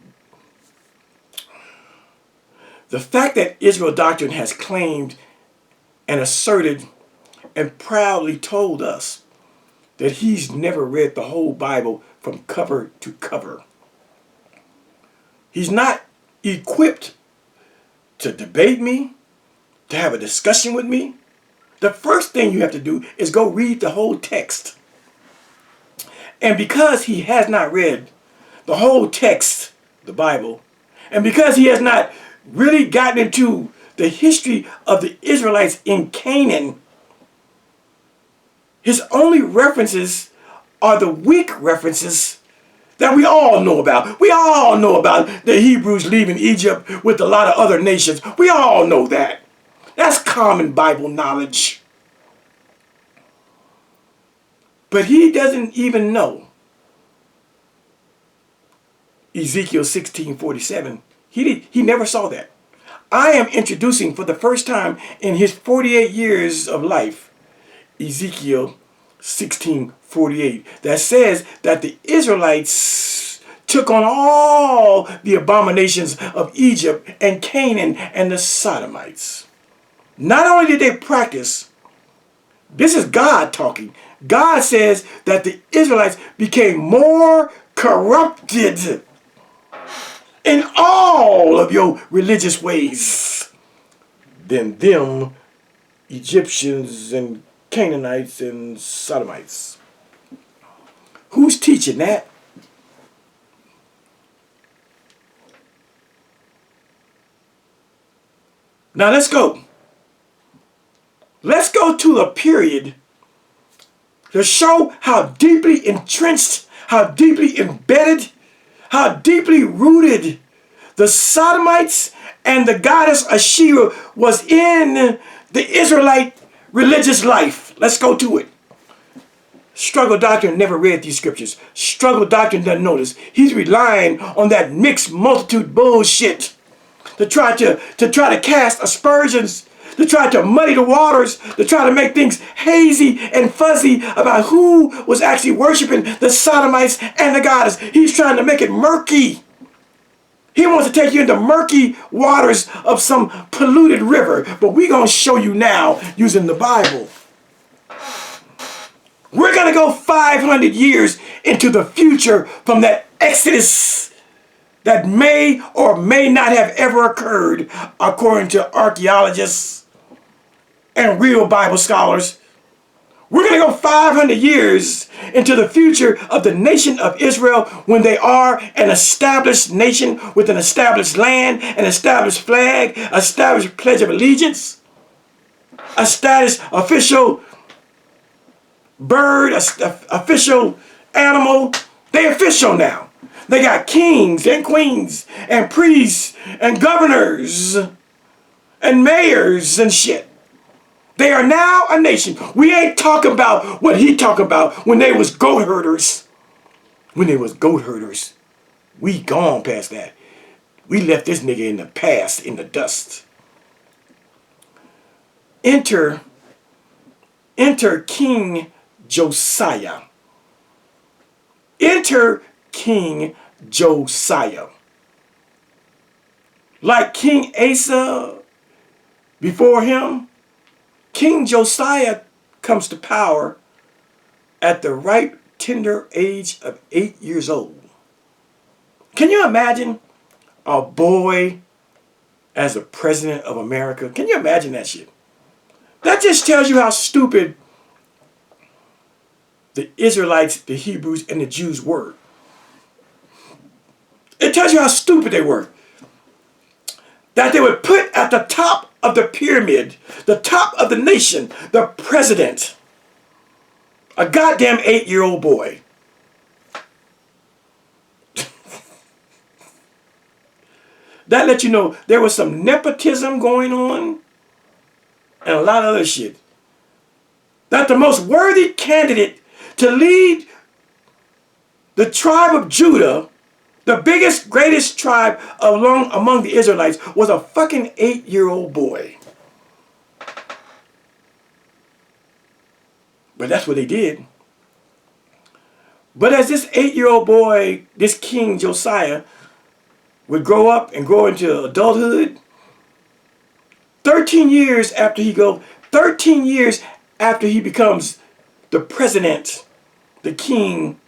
Israel Doctrine has claimed and asserted and proudly told us that he's never read the whole Bible from cover to cover. He's not equipped to debate me, to have a discussion with me. The first thing you have to do is go read the whole text. And because he has not read the whole text, the Bible, and because he has not really gotten into the history of the Israelites in Canaan, his only references are the weak references that we all know about. We all know about the Hebrews leaving Egypt with a lot of other nations. We all know that. That's common Bible knowledge. But he doesn't even know Ezekiel 16:47. He never saw that. I am introducing for the first time in his 48 years of life Ezekiel 16:48 that says that the Israelites took on all the abominations of Egypt and Canaan and the Sodomites. Not only did they practice, this is God talking. God says that the Israelites became more corrupted in all of your religious ways than them Egyptians and Canaanites and Sodomites. Who's teaching that? Now let's go. Let's go to a period to show how deeply entrenched, how deeply embedded, how deeply rooted the Sodomites and the goddess Asherah was in the Israelite religious life. Let's go to it. Struggle Doctrine never read these scriptures. Struggle Doctrine doesn't know this. He's relying on that mixed multitude bullshit to try to cast aspersions, to try to muddy the waters, to try to make things hazy and fuzzy about who was actually worshiping the Sodomites and the goddess. He's trying to make it murky. He wants to take you into murky waters of some polluted river, but we're going to show you now using the Bible. We're going to go 500 years into the future from that Exodus that may or may not have ever occurred, according to archaeologists and real Bible scholars. We're going to go 500 years into the future of the nation of Israel when they are an established nation with an established land, an established flag, established pledge of allegiance, established official bird, official animal. They're official now. They got kings and queens and priests and governors and mayors and shit. They are now a nation. We ain't talking about what he talking about when they was goat herders. When they was goat herders. We gone past that. We left this nigga in the past, in the dust. Enter King Josiah. Enter King Josiah. Like King Asa before him, King Josiah comes to power at the ripe, tender age of 8 years old. Can you imagine a boy as the president of America? Can you imagine that shit? That just tells you how stupid the Israelites, the Hebrews, and the Jews were. It tells you how stupid they were. That they would put at the top of the pyramid, the top of the nation, the president, a goddamn 8-year-old boy. That lets you know there was some nepotism going on and a lot of other shit. That the most worthy candidate to lead the tribe of Judah, the biggest, greatest tribe among the Israelites, was a fucking 8-year-old boy. But that's what they did. But as this 8-year-old boy, this King Josiah, would grow up and grow into adulthood, 13 years after he becomes the president, the king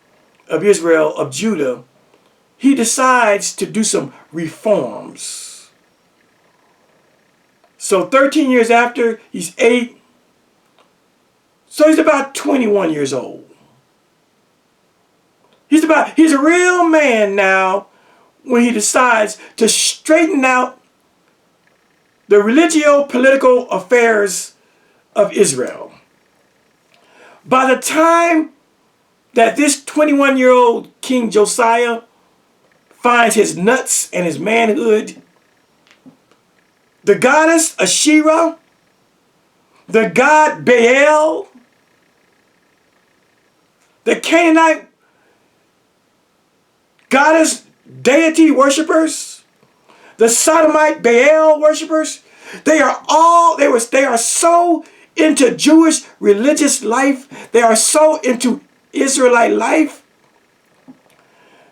of Israel, of Judah, he decides to do some reforms. So 13 years after, he's 8. So he's about 21 years old. He's a real man now when he decides to straighten out the religio-political affairs of Israel. By the time that this 21-year-old King Josiah finds his nuts and his manhood, the goddess Asherah, the god Baal, the Canaanite goddess deity worshippers, the Sodomite Baal worshippers, they are so into Jewish religious life, they are so into Israelite life,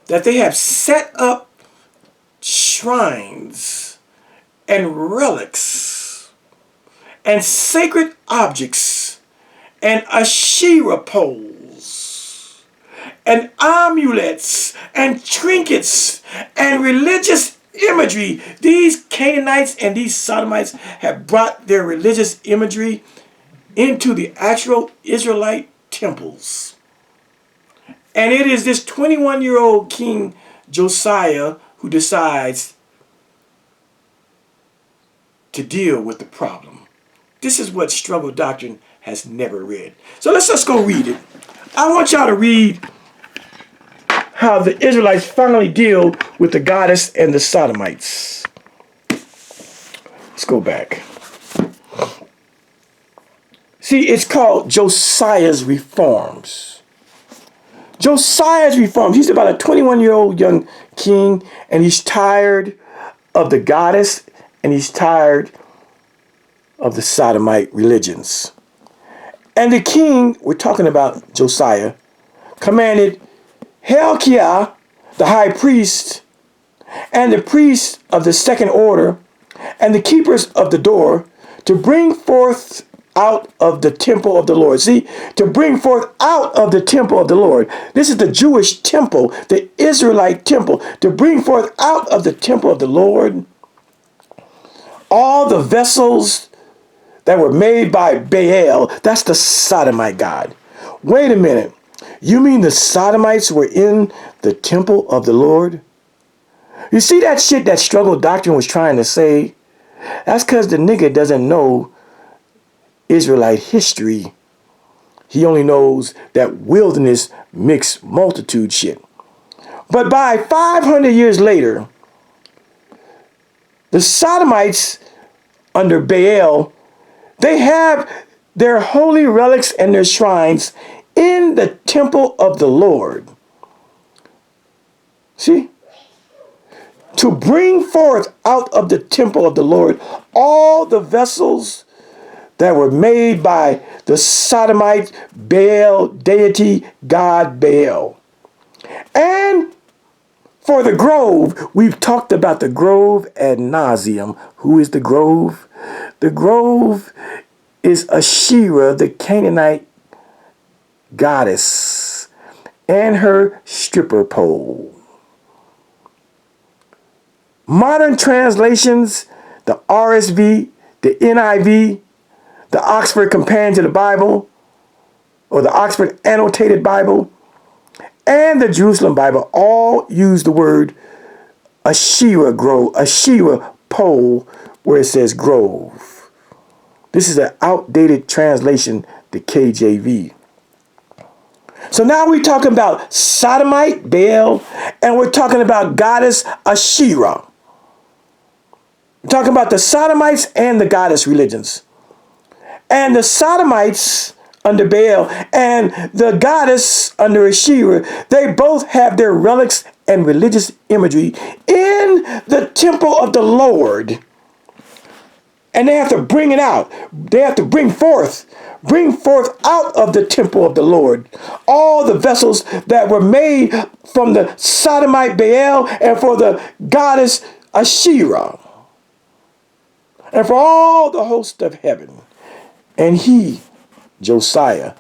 that they have set up shrines and relics and sacred objects and Asherah poles and amulets and trinkets and religious imagery. These Canaanites and these Sodomites have brought their religious imagery into the actual Israelite temples. And it is this 21-year-old King Josiah who decides to deal with the problem. This is what Struggle Doctrine has never read. So let's go read it. I want y'all to read how the Israelites finally deal with the goddess and the Sodomites. Let's go back. See, it's called Josiah's Reforms. Josiah's Reforms. He's about a 21-year-old young king, and he's tired of the goddess, and he's tired of the Sodomite religions. And the king, we're talking about Josiah, commanded Hilkiah, the high priest, and the priests of the second order, and the keepers of the door, to bring forth out of the temple of the Lord. See, to bring forth out of the temple of the Lord. This is the Jewish temple, the Israelite temple. To bring forth out of the temple of the Lord all the vessels that were made by Baal. That's the Sodomite god. Wait a minute. You mean the Sodomites were in the temple of the Lord? You see that shit that Struggle Doctrine was trying to say? That's because the nigga doesn't know Israelite history. He only knows that wilderness mixed multitude shit. But by 500 years later, the Sodomites under Baal, they have their holy relics and their shrines in the temple of the Lord. See? To bring forth out of the temple of the Lord all the vessels that were made by the Sodomite Baal deity god Baal. And for the grove, we've talked about the grove ad nauseum. Who is the grove? The grove is Asherah, the Canaanite goddess, and her stripper pole. Modern translations, the RSV, the NIV, the Oxford Companion to the Bible, or the Oxford Annotated Bible, and the Jerusalem Bible all use the word Asherah grove, Asherah pole, where it says grove. This is an outdated translation, the KJV. So now we're talking about Sodomite, Baal, and we're talking about goddess Asherah. We're talking about the Sodomites and the goddess religions. And the Sodomites under Baal and the goddess under Asherah, they both have their relics and religious imagery in the temple of the Lord. And they have to bring it out. They have to bring forth out of the temple of the Lord all the vessels that were made from the Sodomite Baal and for the goddess Asherah and for all the host of heaven. And Josiah,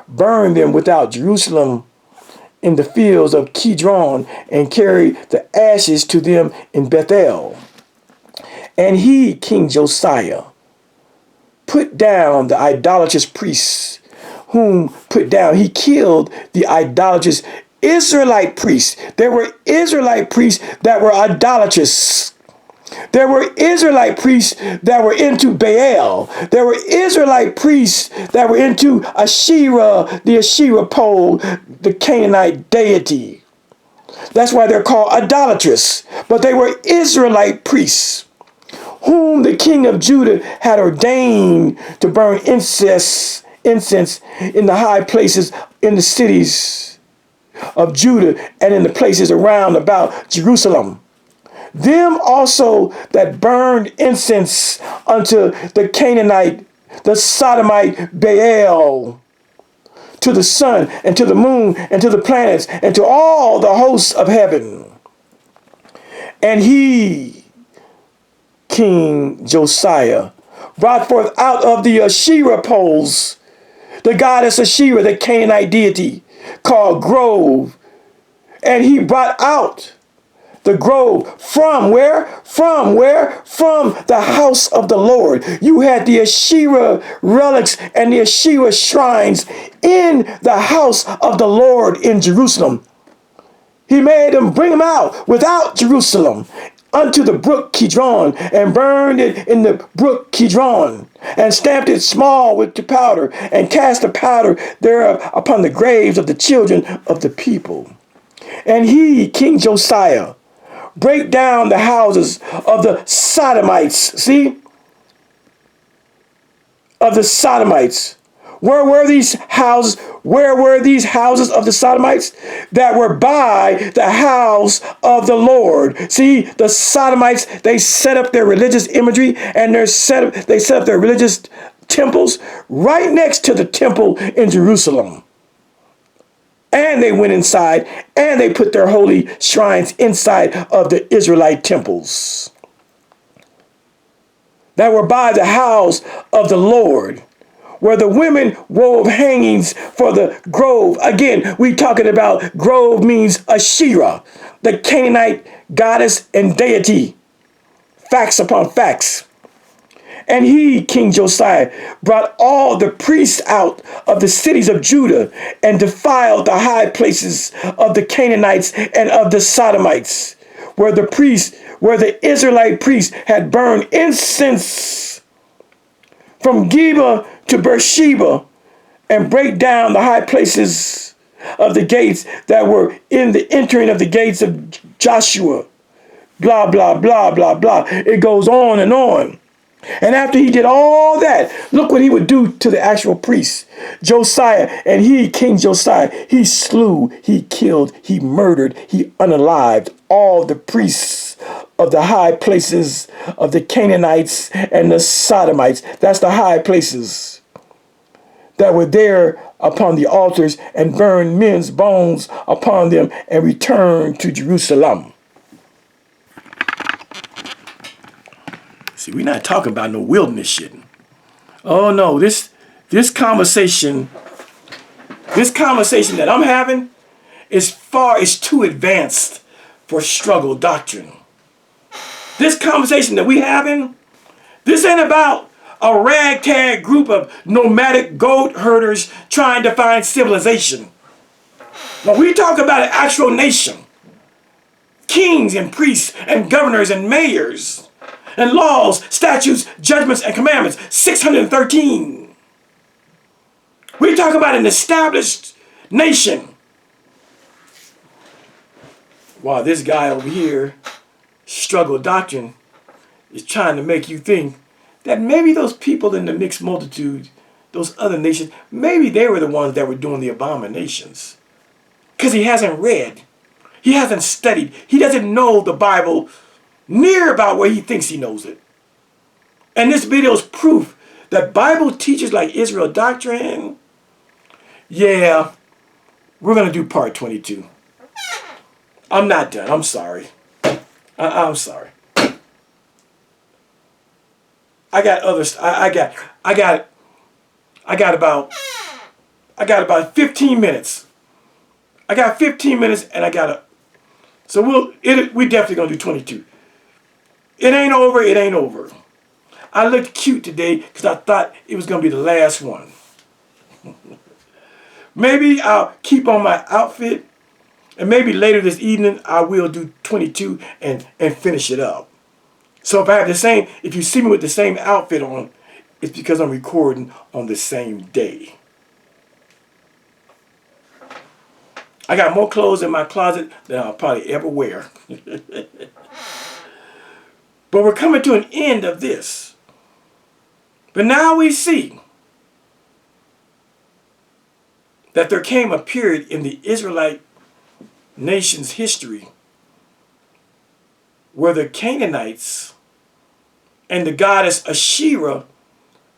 burned them without Jerusalem in the fields of Kidron and carried the ashes to them in Bethel. And King Josiah, put down the idolatrous priests, he killed the idolatrous Israelite priests. There were Israelite priests that were idolatrous. There were Israelite priests that were into Baal. There were Israelite priests that were into Asherah, the Asherah pole, the Canaanite deity. That's why they're called idolatrous. But they were Israelite priests, whom the king of Judah had ordained to burn incense in the high places in the cities of Judah and in the places around about Jerusalem. Them also that burned incense unto the Canaanite, the Sodomite Baal, to the sun and to the moon and to the planets and to all the hosts of heaven. And King Josiah, brought forth out of the Asherah poles the goddess Asherah, the Canaanite deity, called grove. And he brought out the grove from where? From the house of the Lord. You had the Asherah relics and the Asherah shrines in the house of the Lord in Jerusalem. He made them bring them out without Jerusalem unto the brook Kidron, and burned it in the brook Kidron, and stamped it small with the powder, and cast the powder thereof upon the graves of the children of the people. And King Josiah, break down the houses of the Sodomites. Of the Sodomites. Where were these houses? Where were these houses of the Sodomites? That were by the house of the Lord. See, the Sodomites, they set up their religious imagery and they set up their religious temples right next to the temple in Jerusalem. And they went inside and they put their holy shrines inside of the Israelite temples that were by the house of the Lord, where the women wove hangings for the grove. Again, we talking about grove means Asherah, the Canaanite goddess and deity. Facts upon facts. And King Josiah, brought all the priests out of the cities of Judah and defiled the high places of the Canaanites and of the Sodomites, where the Israelite priests had burned incense from Geba to Beersheba, and break down the high places of the gates that were in the entering of the gates of Joshua. Blah, blah, blah, blah, blah. It goes on and on. And after he did all that, look what he would do to the actual priests. Josiah, and King Josiah, he slew, he killed, he murdered, he unalived all the priests of the high places of the Canaanites and the Sodomites. That's the high places that were there upon the altars, and burned men's bones upon them, and returned to Jerusalem. See, we're not talking about no wilderness shit. Oh no, this conversation that I'm having is too advanced for struggle doctrine. This conversation that we having, this ain't about a ragtag group of nomadic goat herders trying to find civilization. When we talk about an actual nation, kings and priests and governors and mayors and laws, statutes, judgments, and commandments, 613. We talk about an established nation. While this guy over here, struggle doctrine, is trying to make you think that maybe those people in the mixed multitude, those other nations, maybe they were the ones that were doing the abominations. Because he hasn't read. He hasn't studied. He doesn't know the Bible near about where he thinks he knows it. And this video is proof that Bible teachers like Israel Doctrine, yeah, we're going to do part 22. I'm not done. I'm sorry. I'm sorry. I got others. I got about 15 minutes. I got 15 minutes and I got so we definitely gonna do 22. It ain't over, it ain't over. I looked cute today because I thought it was gonna be the last one. Maybe I'll keep on my outfit and maybe later this evening I will do 22 and finish it up. So if I have if you see me with the same outfit on, it's because I'm recording on the same day. I got more clothes in my closet than I'll probably ever wear. But we're coming to an end of this. But now we see that there came a period in the Israelite nation's history where the Canaanites and the goddess Asherah,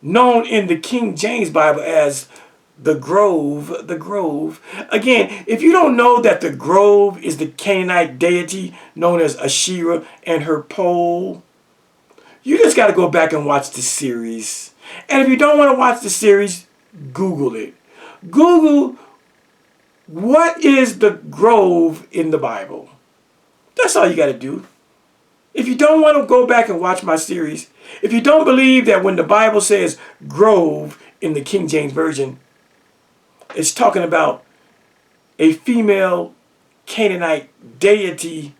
known in the King James Bible as the grove. Again, if you don't know that the grove is the Canaanite deity known as Asherah and her pole, you just got to go back and watch the series. And if you don't want to watch the series, Google it. Google, what is the grove in the Bible? That's all you got to do. If you don't want to go back and watch my series, if you don't believe that when the Bible says grove in the King James Version, it's talking about a female Canaanite deity,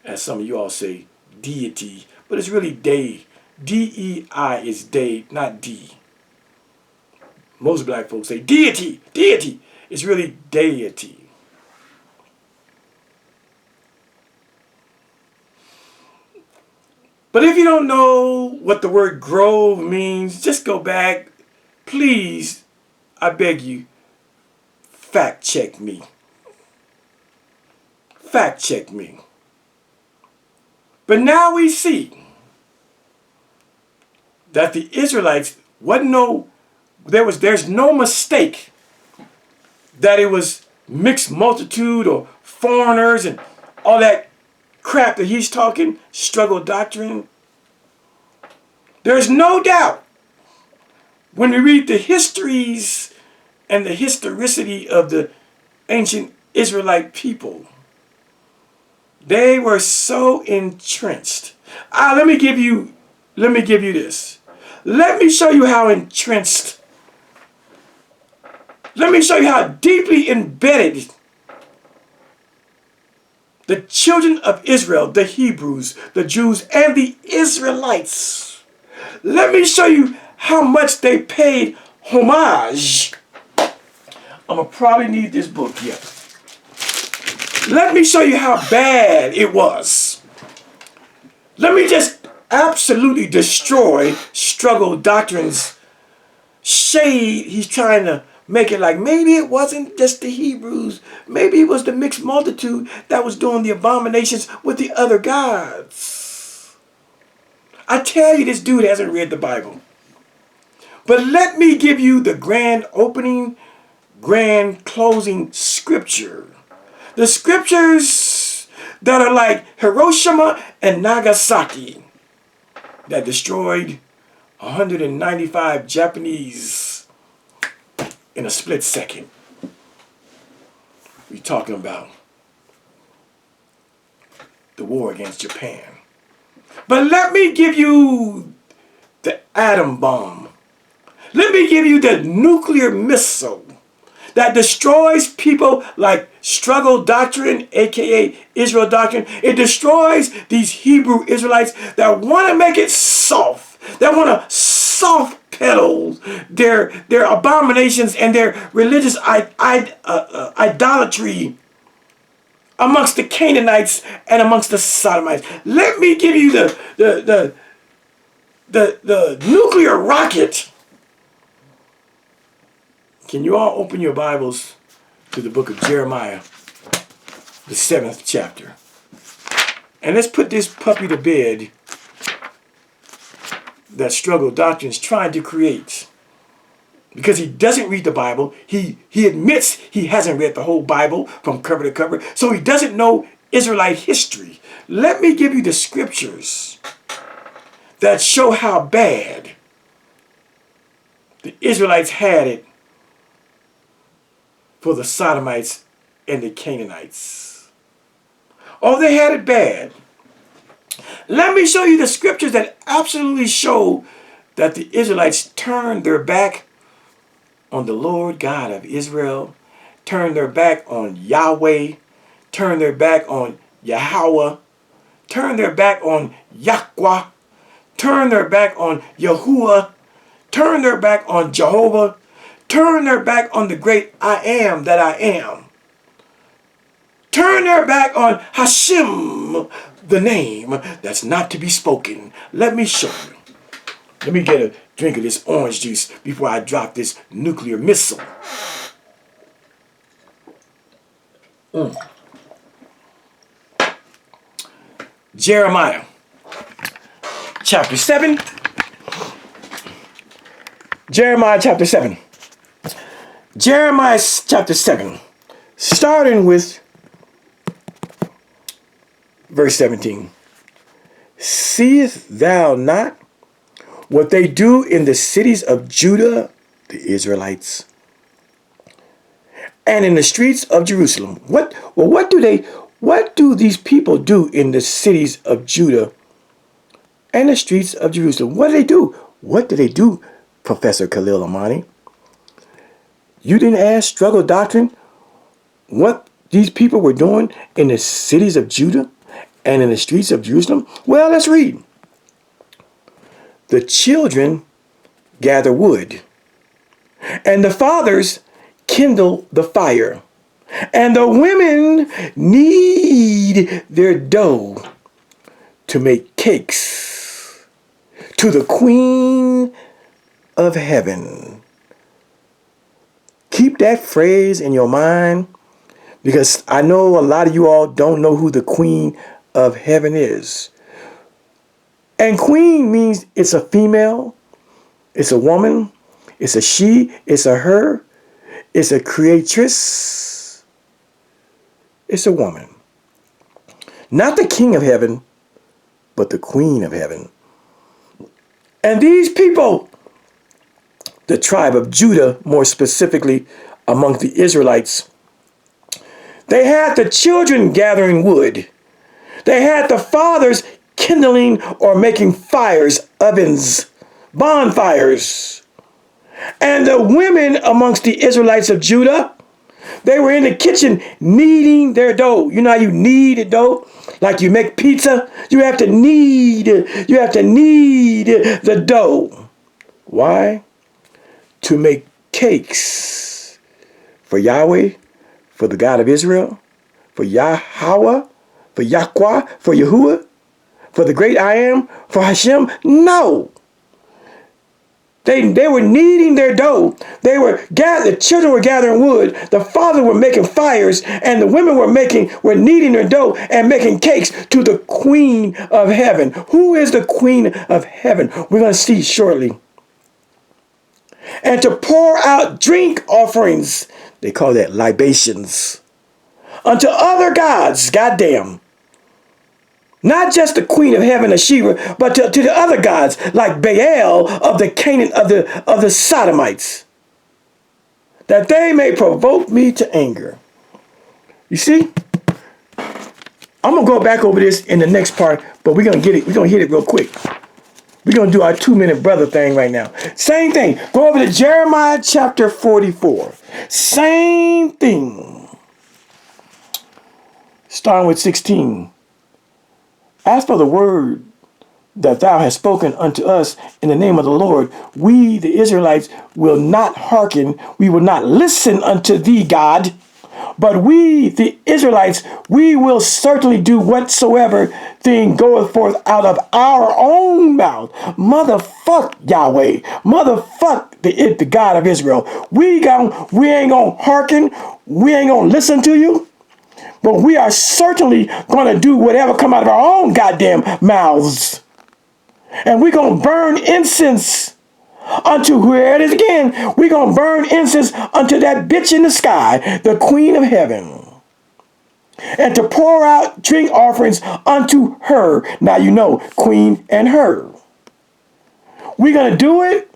as some of you all say, deity, but it's really day. D-E-I is day, not D. Most black folks say deity. It's really deity. But if you don't know what the word grove means, just go back. Please, I beg you, fact check me. Fact check me. But now we see that the Israelites there's no mistake that it was mixed multitude or foreigners and all that crap that he's talking, struggle doctrine. There's no doubt when we read the histories and the historicity of the ancient Israelite people, they were so entrenched. Let me give you this. Let me show you how entrenched. Let me show you how deeply embedded the children of Israel, the Hebrews, the Jews, and the Israelites. Let me show you how much they paid homage. I'm going to probably need this book here. Let me show you how bad it was. Let me just absolutely destroy struggle doctrine's shade. He's trying to make it like maybe it wasn't just the Hebrews. Maybe it was the mixed multitude that was doing the abominations with the other gods. I tell you, this dude hasn't read the Bible. But let me give you the grand opening, grand closing scripture. The scriptures that are like Hiroshima and Nagasaki. that destroyed 195 Japanese in a split second. We're talking about the war against Japan. But let me give you the atom bomb. Let me give you the nuclear missile that destroys people like Struggle Doctrine, aka Israel Doctrine. It destroys these Hebrew Israelites that want to make it soft, that want to soft pedal their abominations and their religious idolatry amongst the Canaanites and amongst the Sodomites. Let me give you the nuclear rocket. Can you all open your Bibles to the book of Jeremiah, the 7th chapter? And let's put this puppy to bed that Struggle Doctrine is trying to create. Because he doesn't read the Bible. He admits he hasn't read the whole Bible from cover to cover. So he doesn't know Israelite history. Let me give you the scriptures that show how bad the Israelites had it for the Sodomites and the Canaanites. Oh, they had it bad. Let me show you the scriptures that absolutely show that the Israelites turned their back on the Lord God of Israel, turned their back on Yahweh, turned their back on Yahweh, turned their back on Yahweh, turned their back on Yahuwah, turned their back on Jehovah, turn their back on the great I am that I am. Turn their back on Hashem, the name that's not to be spoken. Let me show you. Let me get a drink of this orange juice before I drop this nuclear missile. Jeremiah chapter 7. Jeremiah chapter 7. Jeremiah chapter 7, starting with verse 17. Seest thou not what they do in the cities of Judah, the Israelites, and in the streets of Jerusalem? What do these people do in the cities of Judah and the streets of Jerusalem? What do they do? What do they do, Professor Khalil Amani? You didn't ask Struggle Doctrine what these people were doing in the cities of Judah and in the streets of Jerusalem? Well, let's read. The children gather wood, and the fathers kindle the fire, and the women knead their dough to make cakes to the Queen of Heaven. Keep that phrase in your mind, because I know a lot of you all don't know who the Queen of Heaven is. And queen means it's a female, it's a woman, it's a she, it's a her, it's a creatress, it's a woman. Not the King of Heaven, but the Queen of Heaven. And these people, the tribe of Judah, more specifically among the Israelites, they had the children gathering wood. They had the fathers kindling or making fires, ovens, bonfires. And the women amongst the Israelites of Judah, they were in the kitchen kneading their dough. You know how you knead a dough? Like you make pizza? You have to knead the dough. Why? To make cakes for Yahweh, for the God of Israel, for Yahweh, for Yahweh, for Yahuwah, for the great I am, for Hashem? No. They were kneading their dough. The children were gathering wood. The fathers were making fires, and the women were kneading their dough and making cakes to the Queen of Heaven. Who is the Queen of Heaven? We're going to see shortly. And to pour out drink offerings, they call that libations, unto other gods, goddamn. Not just the queen of heaven, Sheba, but to the other gods like Baal of the Canaan of the Sodomites, that they may provoke me to anger. You see, I'm gonna go back over this in the next part, but we're gonna get it. We're gonna hit it real quick. We're gonna do our 2-minute brother thing right now. Same thing. Go over to Jeremiah chapter 44. Same thing. Starting with 16. As for the word that thou hast spoken unto us in the name of the Lord, we, the Israelites, will not hearken, we will not listen unto thee, God. But we, the Israelites, we will certainly do whatsoever thing goeth forth out of our own mouth. Motherfuck Yahweh. Motherfuck the God of Israel. We ain't gonna hearken. We ain't gonna listen to you. But we are certainly going to do whatever come out of our own goddamn mouths. And we're going to burn incense unto, where it is again, we're going to burn incense unto that bitch in the sky, the queen of heaven. And to pour out drink offerings unto her. Now you know, queen and her. We're going to do it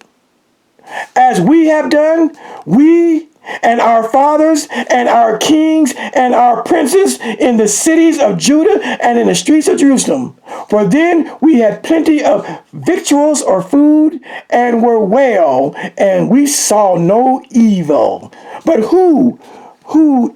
as we have done. We and our fathers and our kings and our princes in the cities of Judah and in the streets of Jerusalem. For then we had plenty of victuals or food and were well, and we saw no evil. But who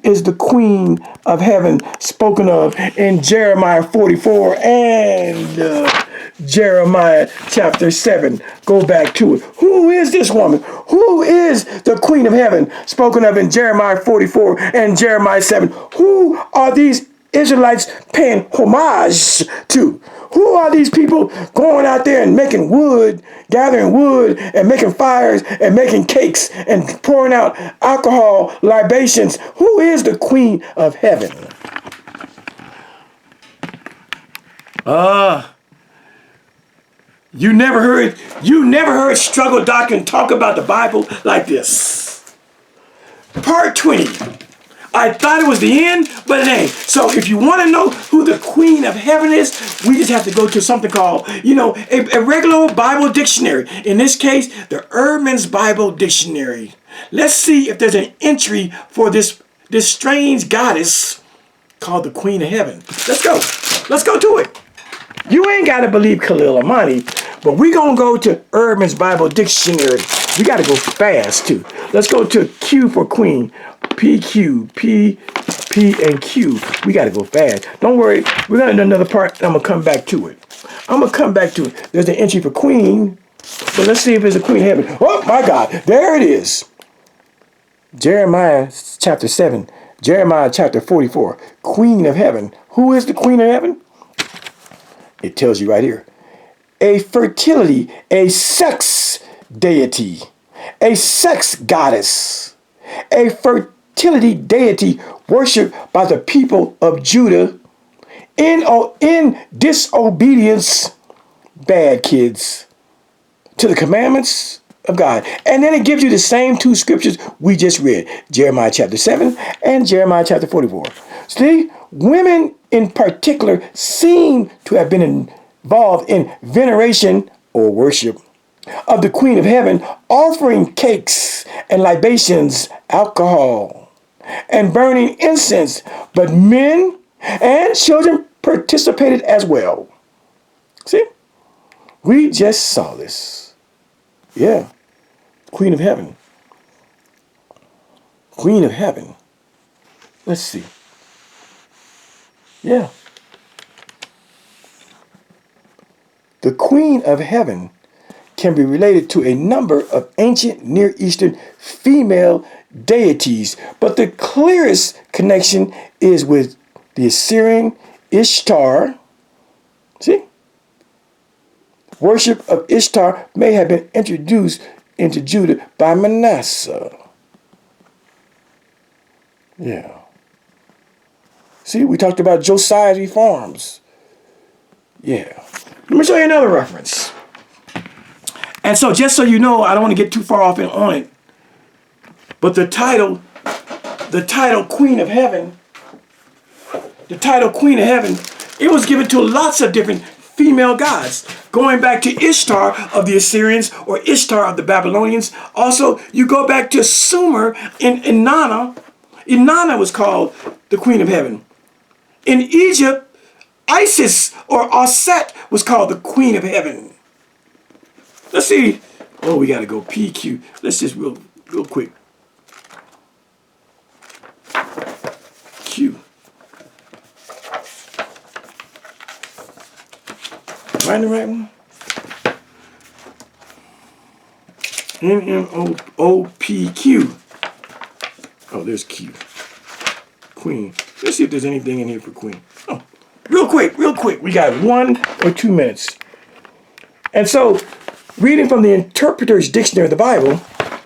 is the queen of heaven spoken of in Jeremiah 44 and Jeremiah chapter 7. Go back to it. Who is this woman? Who is the queen of heaven spoken of in Jeremiah 44 and Jeremiah 7? Who are these Israelites paying homage to? Who are these people going out there and making wood, gathering wood and making fires and making cakes and pouring out alcohol libations? Who is the queen of heaven? You never heard Struggle Doctrine talk about the Bible like this. Part 20. I thought it was the end, but it ain't. So if you want to know who the queen of heaven is, we just have to go to something called, a regular old Bible dictionary. In this case, the Ehrman's Bible Dictionary. Let's see if there's an entry for this strange goddess called the queen of heaven. Let's go. Let's go to it. You ain't got to believe Khalil Amani, but we're going to go to Ehrman's Bible Dictionary. We got to go fast, too. Let's go to Q for queen. PQ, P, and Q. We got to go fast. Don't worry. We're going to do another part, and I'm going to come back to it. There's an entry for queen, but let's see if it's a queen of heaven. Oh, my God. There it is. Jeremiah chapter 7. Jeremiah chapter 44. Queen of heaven. Who is the queen of heaven? It tells you right here. A fertility, a sex deity, a sex goddess, a fertility deity worshipped by the people of Judah in disobedience, bad kids, to the commandments of God. And then it gives you the same two scriptures we just read, Jeremiah chapter 7 and Jeremiah chapter 44. See, women in particular seem to have been involved in veneration or worship of the queen of heaven, offering cakes and libations, alcohol, and burning incense. But men and children participated as well. See, we just saw this. Yeah, queen of heaven. Queen of heaven. Let's see. Yeah. The queen of heaven can be related to a number of ancient Near Eastern female deities, but the clearest connection is with the Assyrian Ishtar. See? Worship of Ishtar may have been introduced into Judah by Manasseh. Yeah. See, we talked about Josiah's reforms. Yeah. Let me show you another reference. And so, just so you know, I don't want to get too far off on it, but the title Queen of Heaven, It was given to lots of different female gods, going back to Ishtar of the Assyrians or Ishtar of the Babylonians. Also, you go back to Sumer in Inanna. Inanna was called the Queen of Heaven. In Egypt, Isis or Aset was called the Queen of Heaven. Let's see. Oh, we got to go PQ. Let's just real quick. Q. Am I in the right one? NMOPQ. Oh, there's Q. Queen. Let's see if there's anything in here for Queen. Oh, real quick. We got 1 or 2 minutes. And so, reading from the Interpreter's Dictionary of the Bible,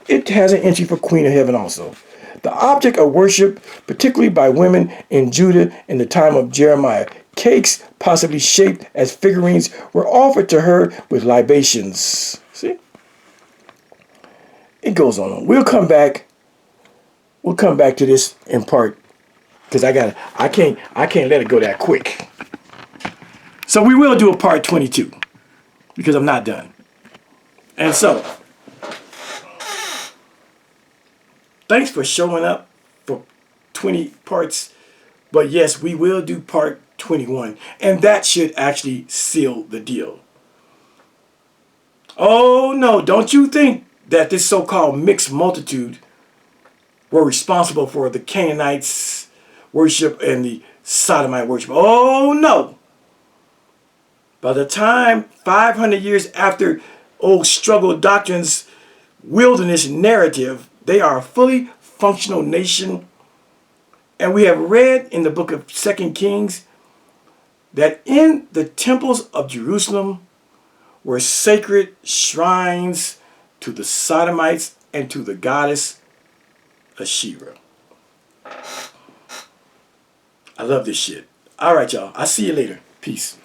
it has an entry for Queen of Heaven also. The object of worship, particularly by women in Judah in the time of Jeremiah. Cakes, possibly shaped as figurines, were offered to her with libations. See? It goes on. We'll come back. We'll come back to this in part. Because I can't let it go that quick. So we will do a part 22. Because I'm not done. And so, thanks for showing up for 20 parts. But yes, we will do part 21. And that should actually seal the deal. Oh no, don't you think that this so-called mixed multitude were responsible for the Canaanites worship and the Sodomite worship. Oh no! By the time 500 years after old struggle doctrine's wilderness narrative, they are a fully functional nation. And we have read in the book of 2 Kings that in the temples of Jerusalem were sacred shrines to the Sodomites and to the goddess Asherah. I love this shit. All right, y'all. I'll see you later. Peace.